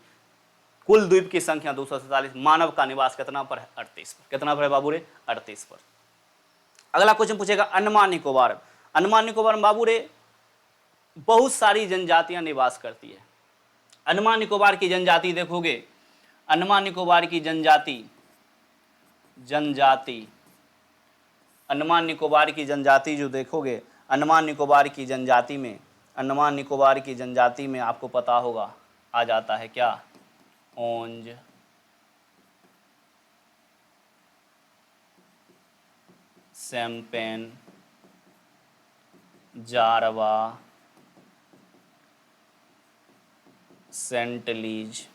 कुल द्वीप की संख्या 247, मानव का निवास कितना पर है, 38 पर। कितना पर है बाबू रे, 38 पर। अगला क्वेश्चन पूछेगा अंडमान निकोबार। अंडमान निकोबार में बाबू रे बहुत सारी जनजातियां निवास करती है। अंडमान निकोबार की जनजाति देखोगे, अंडमान निकोबार की जनजाति, अंडमान निकोबार की जनजाति जो देखोगे, अंडमान निकोबार की जनजाति में, अंडमान निकोबार की जनजाति में आपको पता होगा आ जाता है क्या, ओंज, सैम्पेन, जारवा, सेंटलीज,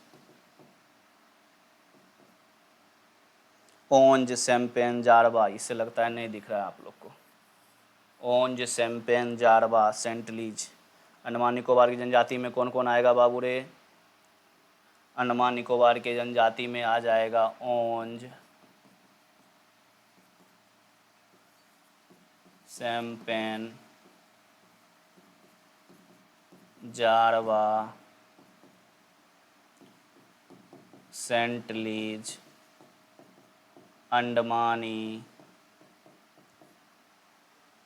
ओंज, सैम्पेन, जारवा। इससे लगता है नहीं दिख रहा है आप लोग को। ओंज, सैम्पेन, जारवा, सेंटलीज। अंडमान निकोबार की जनजाति में कौन कौन आएगा बाबू रे, अंडमान निकोबार के जनजाति में आ जाएगा ओंज, सैम्पेन, जारवा, सेंटलीज, अंडमानी,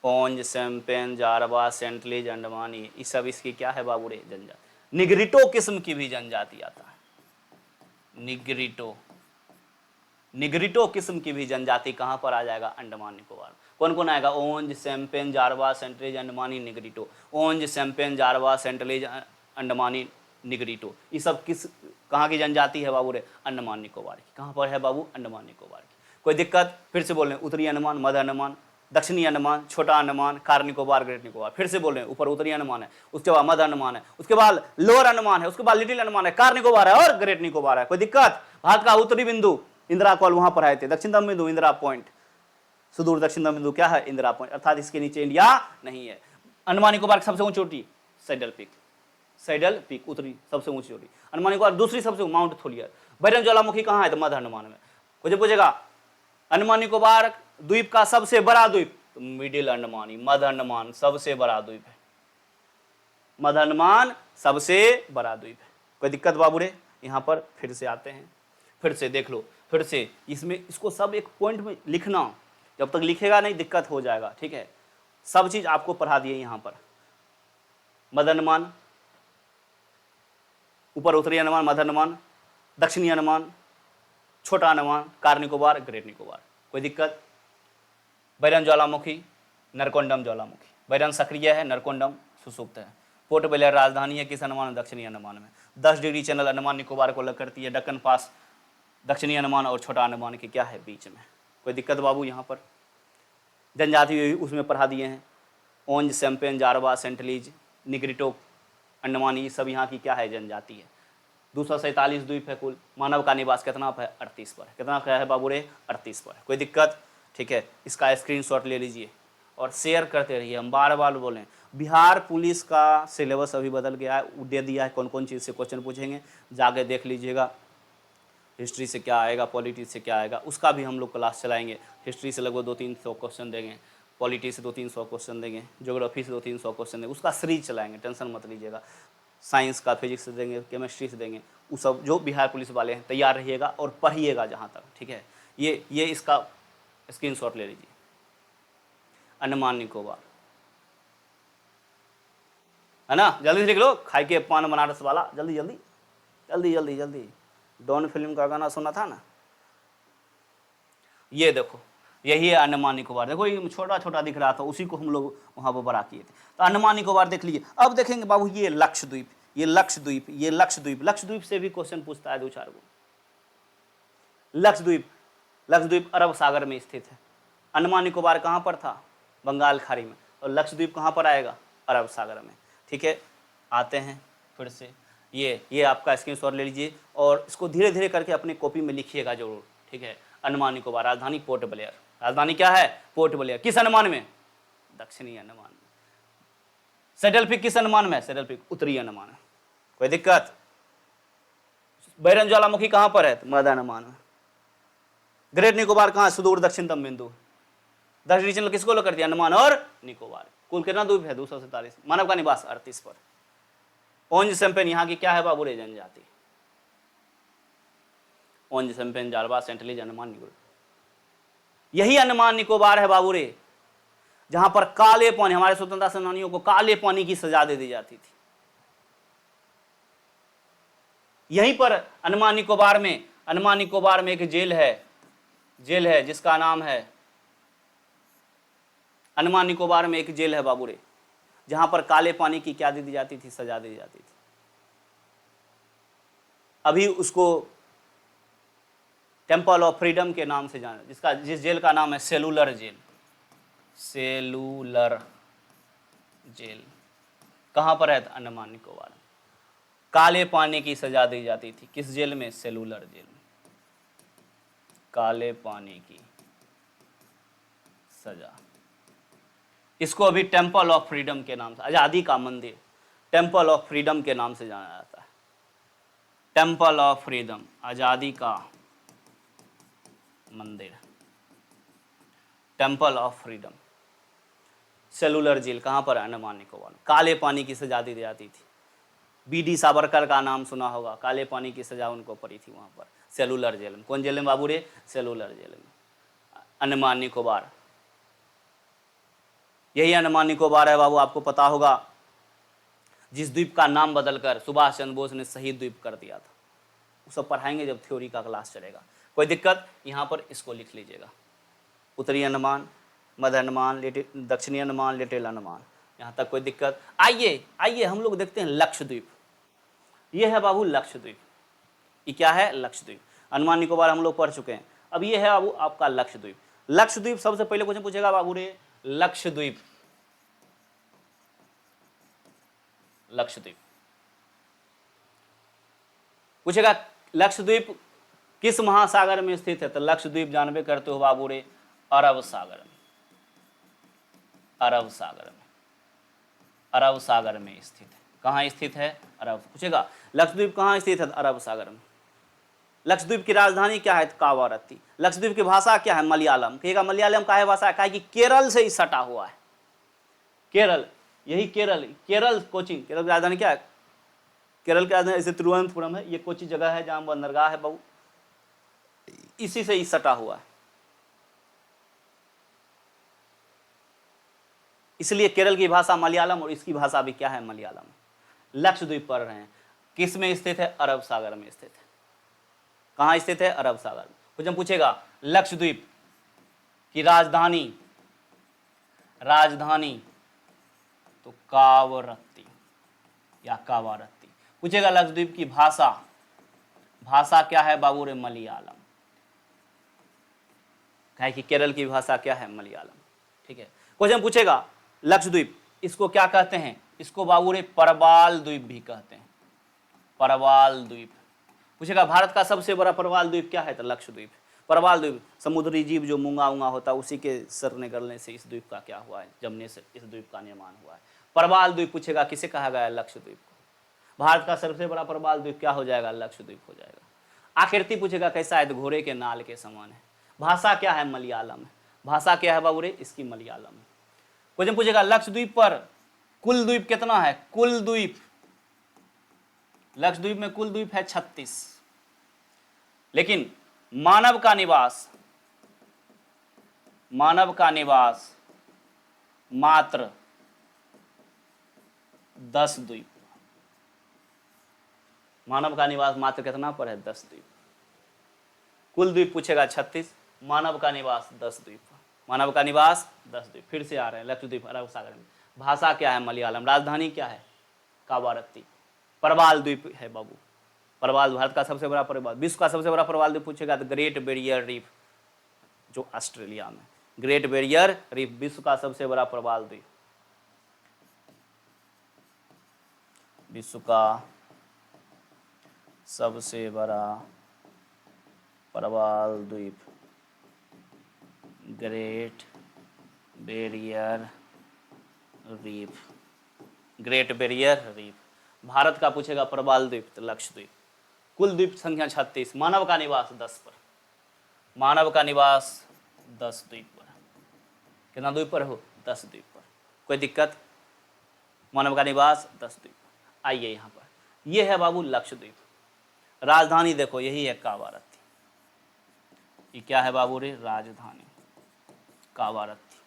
ओंज, शैम्पेन, जारवा, सेंटलीज, अंडमानी, ये सब इसकी क्या है बाबू रे? जनजाति। निग्रिटो किस्म की भी जनजाति आता है, निग्रिटो, निग्रिटो किस्म की भी जनजाति कहाँ पर आ जाएगा? अंडमान निकोबार। कौन कौन आएगा? Onge, Shompen, Jarawa, Sentinelese, Andamani, Negrito. Onge, Shompen, Jarawa, Sentinelese, Andamani, Negrito, ये सब किस कहाँ की जनजाति है बाबू रे? अंडमान निकोबार की। कहाँ पर है बाबू? अंडमान निकोबार की। कोई दिक्कत? फिर से बोल रहे हैं, उत्तरी अंडमान, मध्य अंडमान, दक्षिणी अंडमान, छोटा अंडमान, कार निकोबार, ग्रेट निकोबार। फिर से बोल रहे हैं, ऊपर उत्तरी अंडमान है, उसके बाद मध्य अंडमान है, उसके बाद लोअर अंडमान है, उसके बाद लिटिल अंडमान है, कार निकोबार है और ग्रेट निकोबार है। कोई दिक्कत? भारत का उत्तरी बिंदु इंदिरा कॉल वहां पर आए थे, दक्षिणतम बिंदु इंदिरा पॉइंट, सुदूर दक्षिणतम बिंदु क्या है? इंदिरा पॉइंट, अर्थात इसके नीचे इंडिया नहीं है। अंडमान निकोबार की सबसे ऊंची चोटी सैडल पीक, सैडल पीक उत्तरी सबसे ऊंची चोटी। अंडमान निकोबार दूसरी सबसे माउंट थोलियर। बैरन ज्वालामुखी कहाँ है? तो मध्य अंडमान में। कुछ पूछेगा अंडमान निकोबार द्वीप का सबसे बड़ा द्वीप, तो मिडिल अंडमान, मध्य अंडमान सबसे बड़ा द्वीप है, मध्य अंडमान सबसे बड़ा द्वीप है। कोई दिक्कत बाबू रे? यहाँ पर फिर से आते हैं, फिर से देख लो, फिर से इसमें इसको सब एक पॉइंट में लिखना, जब तक लिखेगा नहीं दिक्कत हो जाएगा, ठीक है। सब चीज आपको पढ़ा दिए यहाँ पर, मध्य अंडमान, ऊपर उत्तरी अंडमान, मध्य अंडमान, दक्षिणी अंडमान, छोटा अंडमान, कार निकोबार, ग्रेट निकोबार। कोई दिक्कत? बैरन ज्वालामुखी, नरकोंडम ज्वालामुखी, बैरन सक्रिय है, नरकोंडम सुसुप्त है। पोर्ट ब्लेयर राजधानी है किस अंडमान? दक्षिणी अंडमान में। 10 डिग्री चैनल अंडमान निकोबार को अलग करती है, दक्कन पास दक्षिणी अंडमान और छोटा अंडमान के क्या है? बीच में। कोई दिक्कत बाबू? यहाँ पर जनजाति उसमें पढ़ा दिए हैं, ओंज, शैम्पेन, जारवा, सेंटलीज, निग्रिटो, अंडमानी, ये सब यहाँ की क्या है? जनजाति है। 247 द्वीप है कुल। मानव का निवास कितना पर है? 38 पर। कितना क्या है बाबू रे? 38 पर। कोई दिक्कत? ठीक है, इसका स्क्रीनशॉट ले लीजिए और शेयर करते रहिए। हम बार बार बोलें, बिहार पुलिस का सिलेबस अभी बदल गया है, दे दिया है कौन कौन चीज़ से क्वेश्चन पूछेंगे, जाके देख लीजिएगा। हिस्ट्री से क्या आएगा, पॉलिटी से क्या आएगा, उसका भी हम लोग क्लास चलाएंगे। हिस्ट्री से लगभग 200-300 क्वेश्चन देंगे, पॉलिटी से 200-300 क्वेश्चन देंगे, ज्योग्राफी से 200-300 क्वेश्चन देंगे, उसका सीरीज चलाएंगे, टेंशन मत लीजिएगा। साइंस का, फिजिक्स से देंगे, केमिस्ट्री से देंगे, वो सब जो बिहार पुलिस वाले हैं तैयार रहिएगा और पढ़िएगा जहाँ तक, ठीक है। ये इसका स्क्रीनशॉट ले लीजिए। अंडमान निकोबार है ना, जल्दी से लिख लो। खाई के पान बनारस वाला, जल्दी जल्दी जल्दी जल्दी जल्दी। डॉन फिल्म का गाना सुना था ना, ये देखो, यही है अंडमान निकोबार। देखो ये छोटा छोटा दिख रहा था, उसी को हम लोग वहाँ पर बड़ा किए थे। तो अंडमान निकोबार देख लीजिए। अब देखेंगे बाबू ये लक्षद्वीप, ये लक्षद्वीप, ये लक्षद्वीप, लक्षद्वीप से भी क्वेश्चन पूछता है 2-4 गो। लक्षद्वीप, लक्षद्वीप अरब सागर में स्थित है। अंडमान निकोबार कहाँ पर था? बंगाल खाड़ी में। और लक्षद्वीप कहाँ पर आएगा? अरब सागर में, ठीक है। आते हैं फिर से, ये आपका स्क्रीनशॉट ले लीजिए और इसको धीरे धीरे करके अपने कॉपी में लिखिएगा जरूर, ठीक है। अंडमान निकोबार, राजधानी पोर्ट ब्लेयर। राजधानी क्या है? Port Blair. किस अंडमान में? दक्षिणी अंडमान में। सैडल पीक किस अंडमान में? सैडल पीक उत्तरी अंडमान में। कोई दिक्कत? बैरन ज्वालामुखी कहाँ पर है? मध्य अंडमान में। ग्रेट निकोबार कहाँ? सुदूर दक्षिणतम बिंदु। 10 डिग्री चैनल किसको अलग कर दिया? अंडमान और निकोबार। कुल कितना द्वीप है? 247। मानव का निवास 38 पर। ओंज, शैम्पेन यहाँ की क्या है बाबू रे? जनजाति। ओंज, शैम्पेन, जारवा, सेंटलीज, अंडमान निकोबार। यही अंडमान निकोबार है बाबू रे, जहां पर काले पानी, हमारे स्वतंत्रता सेनानियों को काले पानी की सजा दे दी जाती थी। यहीं पर अंडमान निकोबार में एक जेल है जिसका नाम है, अंडमान निकोबार में एक जेल है बाबू रे, जहां पर काले पानी की क्या दे दी जाती थी? सजा दी जाती थी। अभी उसको टेम्पल ऑफ फ्रीडम के नाम से जाना, जिस जेल का नाम है सेलुलर जेल। सेलुलर जेल कहाँ पर है? अंडमान निकोबार। काले पानी की सजा दी जाती थी किस जेल में? सेलुलर जेल में। काले पानी की सजा, इसको अभी टेम्पल ऑफ फ्रीडम के नाम से, आजादी का मंदिर, टेम्पल ऑफ फ्रीडम के नाम से जाना जाता है। टेम्पल ऑफ फ्रीडम, आजादी का मंदिर, temple of freedom. Cellular jail कहाँ पर? अंडमान निकोबार। काले पानी की सजा दी जाती थी। बीडी सावरकर का नाम सुना होगा, काले पानी की सजा उनको पड़ी थी वहाँ पर, सेलुलर जेल में। कौन जेल में बाबू रे? सेलुलर जेल में। अंडमान निकोबार। यही अंडमान निकोबार है बाबू, आपको पता होगा, जिस द्वीप का नाम बदलकर सुभाष चंद्र बोस ने शहीद द्वीप कर दिया था। वो सब पढ़ाएंगे जब थ्योरी का क्लास चलेगा। कोई दिक्कत, यहाँ पर इसको लिख लीजिएगा, उत्तरी अंडमान, मध्य अंडमान, दक्षिणी अंडमान, लिटिल अंडमान, यहाँ तक कोई दिक्कत। आइए आइए हम लोग देखते हैं लक्षद्वीप। ये है बाबू लक्षद्वीप। ये क्या है? लक्षद्वीप। अंडमान निकोबार हम लोग पढ़ चुके हैं। अब ये है बाबू आपका लक्षद्वीप। लक्षद्वीप सबसे पहले क्वेश्चन पूछेगा बाबू रे, लक्षद्वीप, लक्षद्वीप पूछेगा लक्षद्वीप किस महासागर में स्थित है? तो लक्षद्वीप जानबे करते हो बाबू रे, अरब सागर में, अरब सागर में, अरब सागर में स्थित है। कहाँ स्थित है? अरब। पूछेगा लक्षद्वीप कहाँ स्थित है? अरब सागर में। लक्षद्वीप की राजधानी क्या है? कावारत्ती। लक्षद्वीप की भाषा क्या है? मलयालम। कहिएगा मलयालम का है भाषा, क्या है कि केरल से ही सटा हुआ है। केरल, यही केरल, केरल कोचिंग, केरल की राजधानी क्या है? केरल की राजधानी ऐसे तिरुवनंतपुरम है। ये कोची जगह है जहां बंदरगाह है बाबू, इसी से ही सटा हुआ है। इसलिए केरल की भाषा मलयालम और इसकी भाषा भी क्या है? मलयालम। लक्षद्वीप पढ़ रहे हैं, किस में स्थित है? अरब सागर में स्थित है। कहाँ स्थित है? अरब सागर में। कुछ हम पूछेगा लक्षद्वीप की राजधानी, राजधानी तो कावरत्ती या कावारत्ती। पूछेगा लक्षद्वीप की भाषा, भाषा क्या है बाबू रे? मलयालम। कहे कि केरल की भाषा क्या है? मलयालम। ठीक है। क्वेश्चन पूछेगा लक्षद्वीप, इसको क्या कहते हैं? इसको बाबू रे परवाल द्वीप भी कहते हैं, परवाल द्वीप। पूछेगा भारत का सबसे बड़ा परवाल द्वीप क्या है? तो लक्षद्वीप। परवाल द्वीप समुद्री जीव जो मूंगा उंगा होता है उसी के सरने गलने से इस द्वीप का क्या हुआ है? जमने से इस द्वीप का निर्माण हुआ है। परवाल द्वीप पूछेगा किसे कहा गया है? लक्षद्वीप को। भारत का सबसे बड़ा परवाल द्वीप क्या हो जाएगा? लक्षद्वीप हो जाएगा। आकृति पूछेगा कैसा है? तो घोड़े के नाल के समान है। भाषा क्या है? मलयालम है। भाषा क्या है बाबू रे? इसकी मलयालम है। क्वेश्चन पूछेगा लक्षद्वीप पर कुल द्वीप कितना है? कुल द्वीप, लक्षद्वीप में कुल द्वीप है 36, लेकिन मानव का निवास, मानव का निवास मात्र 10 द्वीप। मानव का निवास मात्र कितना पर है? 10 द्वीप। कुल द्वीप पूछेगा 36, मानव का निवास 10 द्वीप। मानव का निवास 10 द्वीप। फिर से आ रहे हैं लक्षद्वीप अरब सागर में। भाषा क्या है? मलयालम। राजधानी क्या है? कावारत्ती। परवाल द्वीप है बाबू, परवाल भारत का सबसे बड़ा परवाल। विश्व का सबसे बड़ा परवाल द्वीप पूछेगा तो ग्रेट बैरियर रीफ जो ऑस्ट्रेलिया में, ग्रेट बैरियर रीफ विश्व का सबसे बड़ा परवाल द्वीप। विश्व का सबसे बड़ा परवाल द्वीप great barrier reef, great barrier reef. Bharat का पूछेगा परवाल द्वीप तो लक्षद्वीप। कुल द्वीप संख्या 36, मानव का निवास 10 पर, मानव का निवास 10 द्वीप पर। कितना द्वीप पर हो? 10 द्वीप पर। कोई दिक्कत? मानव का निवास 10 द्वीप पर। आइए यहाँ पर, यह है बाबू लक्षद्वीप। राजधानी देखो यही है कावारत्ती। ये क्या है बाबू रे? राजधानी कावारत्ती।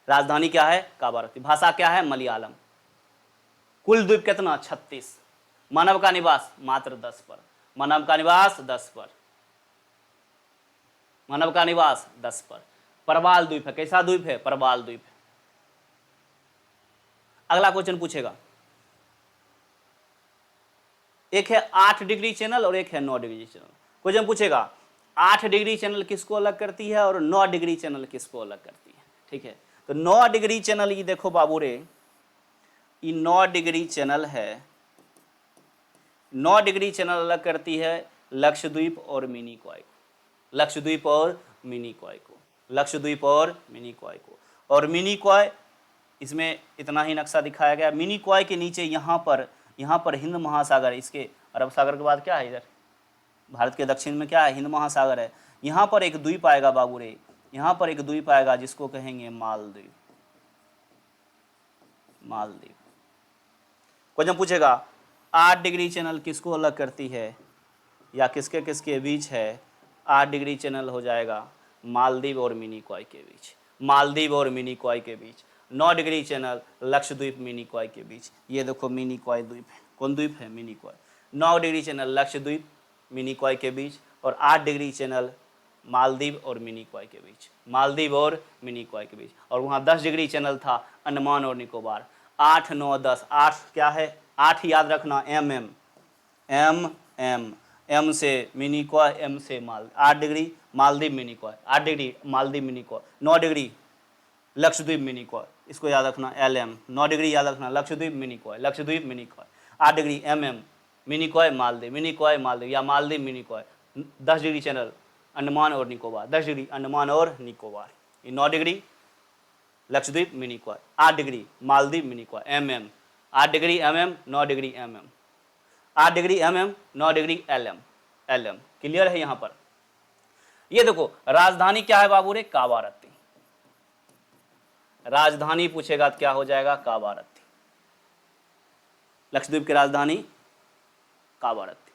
राजधानी क्या है? कावारत्ती। भाषा क्या है? मलयालम। कुल द्वीप कितना? 36। मानव का निवास मात्र 10 पर, मानव का निवास 10 पर, मानव का निवास 10 पर। परवाल द्वीप है। कैसा द्वीप है? परवाल द्वीप है। अगला क्वेश्चन पूछेगा, एक है 8 डिग्री चैनल और एक है 9 डिग्री चैनल। क्वेश्चन पूछेगा 8 डिग्री चैनल किसको अलग करती है और 9 डिग्री चैनल किसको अलग करती है? ठीक है, तो 9 डिग्री चैनल ये देखो बाबू रे, ये 9 डिग्री चैनल है। 9 डिग्री चैनल अलग करती है लक्षद्वीप और मिनिकॉय को, लक्षद्वीप और मिनिकॉय को, लक्षद्वीप और मिनिकॉय को। और मिनिकॉय, इसमें इतना ही नक्शा दिखाया गया। मिनिकॉय के नीचे यहाँ पर हिंद महासागर, इसके अरब सागर के बाद क्या है? इधर भारत के दक्षिण में क्या है? हिंद महासागर है। यहाँ पर एक द्वीप आएगा बाबू रे, यहाँ पर एक द्वीप आएगा जिसको कहेंगे मालदीव, मालदीव। क्वेश्चन पूछेगा 8 डिग्री चैनल किसको अलग करती है या किसके किसके बीच है? 8 डिग्री चैनल हो जाएगा मालदीव और मिनिकॉय के बीच, मालदीव और मिनिकॉय के बीच। 9 डिग्री चैनल लक्षद्वीप मिनिकॉय के बीच, ये देखो मिनिकॉय द्वीप है, कौन द्वीप है? मिनिकॉय। 9 डिग्री चैनल लक्षद्वीप मिनिकॉय के बीच, और 8 डिग्री चैनल मालदीव और मिनिकॉय के बीच, मालदीव और मिनिकॉय के बीच। और वहाँ 10 डिग्री चैनल था अंडमान और निकोबार। 8, 9, 10, 8 क्या है? 8 याद रखना, M M M M, M से मिनिकॉय, एम से माल। 8 degree Maldives Minicoy, 8 degree Maldives Minicoy. 9 degree Lakshadweep Minicoy, इसको याद रखना एल एम। 9 डिग्री याद रखना Lakshadweep Minicoy, Lakshadweep Minicoy. 8 degree M M Minicoy Maldives, Minicoy Maldives या मालदीव मिनिकॉय। 10 डिग्री चैनल अंडमान और निकोबार, 10 डिग्री अंडमान और Nicobar. 9 degree Lakshadweep Minicoy, 8 degree Maldives Minicoy, M M. 8 degree M M, 9 degree M M, 8 degree M M, 9 degree L M, L M. Clear है यहाँ पर? ये देखो राजधानी क्या है बाबू रे? कावारत्ती। राजधानी पूछेगा तो क्या हो जाएगा? कावारत्ती। लक्षद्वीप की राजधानी कावारत्ती।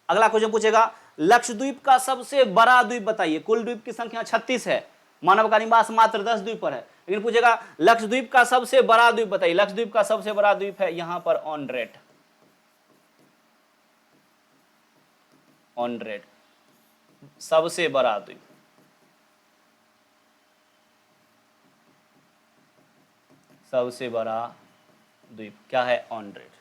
अगला क्वेश्चन पूछेगा लक्षद्वीप का सबसे बड़ा द्वीप बताइए। कुल द्वीप की संख्या 36 है, मानव का निवास मात्र 10 द्वीप पर है, लेकिन पूछेगा लक्षद्वीप का सबसे बड़ा द्वीप बताइए। लक्षद्वीप का सबसे बड़ा द्वीप है यहां पर ऑनड्रेट, ऑनड्रेट सबसे बड़ा द्वीप। सबसे बड़ा द्वीप क्या है? ऑनड्रेट।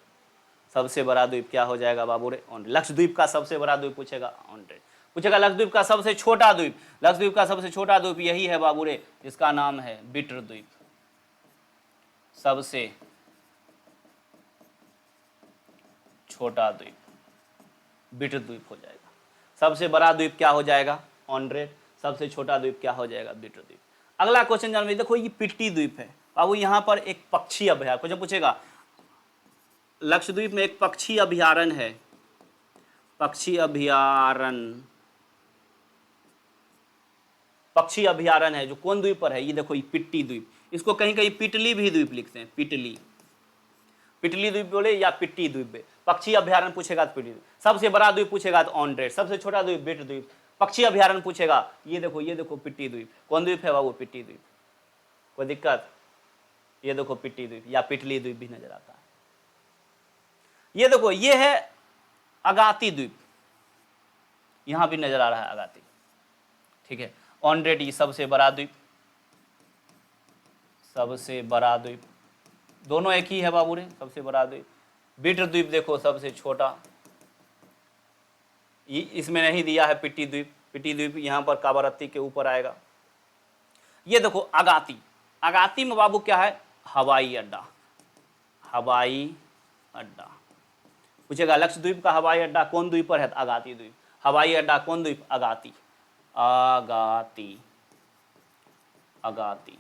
सबसे बड़ा द्वीप क्या हो जाएगा बाबू रे? ऑनड्रेट। लक्षद्वीप का सबसे बड़ा द्वीप पूछेगा ऑनड्रेट। पूछेगा लक्षद्वीप का सबसे छोटा द्वीप। लक्षद्वीप का सबसे छोटा द्वीप यही है बाबू रे, जिसका नाम है बिटर द्वीप। सबसे छोटा द्वीप बिटर द्वीप हो जाएगा। सबसे बड़ा द्वीप क्या हो जाएगा? ऑनड्रेट। सबसे छोटा द्वीप क्या हो जाएगा? बिटर द्वीप। अगला क्वेश्चन जान, देखो ये पिट्टी द्वीप है बाबू, यहां पर एक पक्षी अभयारण्य। क्वेश्चन पूछेगा लक्षद्वीप में एक पक्षी अभयारण्य है, पक्षी अभयारण्य, पक्षी अभयारण्य है जो कौन द्वीप पर है? ये देखो ये पिट्टी द्वीप। इसको कहीं कहीं पिटली भी द्वीप लिखते हैं, पिटली, पिटली द्वीप बोले या पिट्टी द्वीप। पक्षी अभयारण्य पूछेगा तो पिटली। सबसे बड़ा द्वीप पूछेगा तो ऑनड्रेट। सबसे छोटा द्वीप बिटर द्वीप। पक्षी अभयारण्य पूछेगा, ये देखो पिट्टी द्वीप। कौन द्वीप है बाबू? पिट्टी द्वीप। कोई दिक्कत? ये देखो पिट्टी द्वीप या पिटली द्वीप भी नजर आता है। ये देखो ये है अगाती द्वीप, यहां भी नजर आ रहा है अगाती, ठीक है। ऑनड्रेट ये सबसे बड़ा द्वीप, सबसे बड़ा द्वीप, दोनों एक ही है बाबू रे, सबसे बड़ा द्वीप। बिटर द्वीप देखो सबसे छोटा, ये इसमें नहीं दिया है पिट्टी द्वीप। पिट्टी द्वीप यहां पर कावारत्ती के ऊपर आएगा। ये देखो अगाती, अगाती में बाबू क्या है? हवाई अड्डा, हवाई अड्डा। पूछेगा लक्षद्वीप का हवाई अड्डा कौन द्वीप पर है? अगाती द्वीप। हवाई अड्डा कौन द्वीप? अगाती, अगाती, अगाती,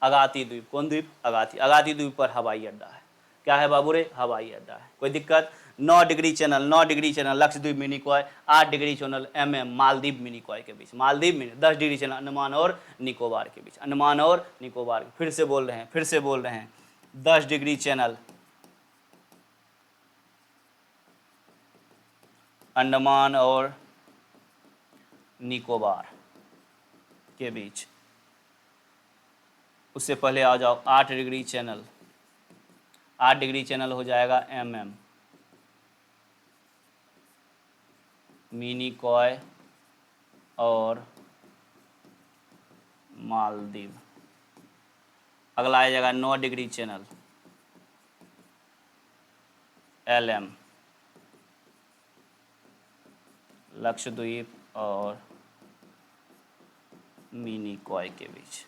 अगाती द्वीप। कौन द्वीप? अगाती। अगाती द्वीप पर हवाई अड्डा है। क्या है बाबू रे? हवाई अड्डा है। कोई दिक्कत? 9 degree channel, 9 degree channel Lakshadweep Minicoy, 8 degree channel M M Maldives Minicoy के बीच, मालदीव मिनी। 10 डिग्री चैनल अंडमान और निकोबार के बीच, अंडमान और निकोबार। फिर से बोल रहे हैं, फिर से बोल रहे हैं, 10 डिग्री चैनल अंडमान और निकोबार के बीच। उससे पहले आ जाओ 8 डिग्री चैनल, 8 डिग्री चैनल हो जाएगा एम एम मिनिकॉय और मालदीव। अगला आ जाएगा 9 degree channel L M Lakshadweep और मिनिकॉय के बीच।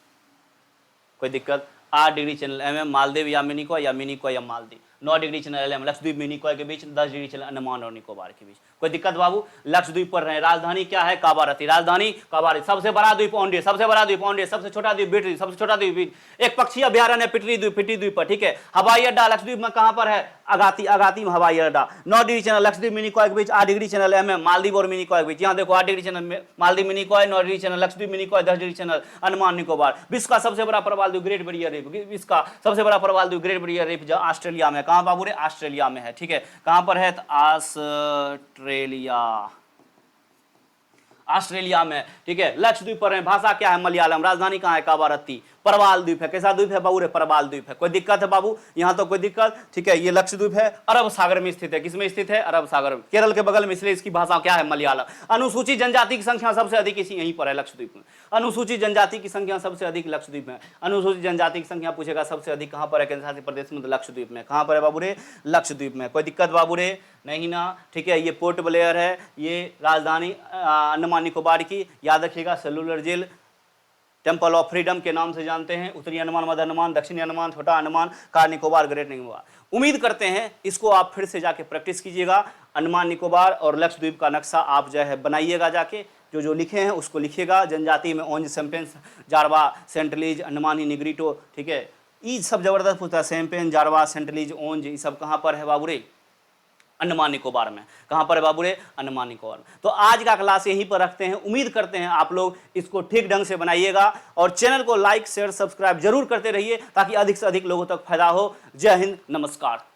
कोई दिक्कत? 8 degree channel M M Maldives या मिनिकॉय या Maldives. 9 degree channel L M Lakshadweep Minicoy के बीच, 10 डिग्री चैनल अंडमान और निकोबार के बीच। कोई दिक्कत बाबू? लक्षद्वीप पर रहे। राजधानी क्या है? कावारत्ती। राजधानी कावारत्ती। सबसे बड़ा द्वीप ऑनड्रेट, सबसे बड़ा द्वीप ऑनड्रेट, सबसे छोटा द्वीप बिटर, सबसे छोटा द्वीप। एक पक्षी अभयारण्य है पिटली द्वीप, पिट्टी द्वीप पर, ठीक है। हवाई अड्डा लक्षद्वीप में कहां पर है? अगाती, अगाती में हवाई अड्डा। 9 डिग्री चैनल लक्षद्वीप मिनिकॉय के बीच, 8 degree channel M M Maldives और मिनिकॉय के बीच। यहाँ देखो 8 degree channel Maldives Minicoy, 9 degree channel Lakshadweep Minicoy, 10 degree channel Andaman Nicobar. विश्व का सबसे बड़ा प्रवाल द्वीप ग्रेट बैरियर रीफ, विश्व का सबसे बड़ा प्रवाल द्वीप ग्रेट बैरियर रीफ जो ऑस्ट्रेलिया में। कहां बाबू रे? ऑस्ट्रेलिया में है, ठीक है। कहां पर है? ऑस्ट्रेलिया, ऑस्ट्रेलिया में, ठीक है, लक्षद्वीप पर है, भाषा क्या है मलयालम, राजधानी कहाँ है कावारत्ती, परवाल द्वीप है, कैसा द्वीप है बाबू रे, परवाल द्वीप है। कोई दिक्कत है बाबू, यहाँ तो कोई दिक्कत, ठीक है। ये लक्षद्वीप है, अरब सागर में स्थित है, किसमें स्थित है, अरब सागर में, केरल के बगल में, इसलिए इसकी भाषा क्या है मलयालम। अनुसूचित जनजाति की संख्या सबसे अधिक इसी यहीं पर है लक्षद्वीप में, अनुसूचित जनजाति की संख्या सबसे अधिक लक्षद्वीप में। अनुसूचित जनजाति की संख्या पूछेगा सबसे अधिक कहाँ पर है, केंद्र शासित प्रदेश में, तो लक्षद्वीप में। कहाँ पर है बाबू रे, लक्षद्वीप में। कोई दिक्कत बाबू रे नहीं ना, ठीक है। ये पोर्ट ब्लेयर है, ये राजधानी अंडमान निकोबार की, याद रखिएगा। Cellular jail, temple of freedom के नाम से जानते हैं। उत्तरी अंडमान, मध्य अंडमान, दक्षिणी अंडमान, छोटा अंडमान, कार निकोबार, ग्रेट निकोबार। उम्मीद करते हैं इसको आप फिर से जाके प्रैक्टिस कीजिएगा। अंडमान निकोबार और लक्षद्वीप का नक्शा आप जो है बनाइएगा, जाके जो जो लिखे हैं उसको लिखिएगा। जनजाति में ओंज, champagne, Jarawa, Sentinelese, Andamani, Negrito, ठीक है, ये सब जबरदस्त पूछता है। सैम्पेन, जारवा, सेंटलीज, ओंज, ये सब कहाँ पर है बाबू रे, अंडमान निकोबार में। कहाँ पर है बाबू रे, अंडमान निकोबार में। तो आज का क्लास यहीं पर रखते हैं। उम्मीद करते हैं आप लोग इसको ठीक ढंग से बनाइएगा और चैनल को लाइक शेयर सब्सक्राइब जरूर करते रहिए ताकि अधिक से अधिक लोगों तक फायदा हो। जय हिंद, नमस्कार।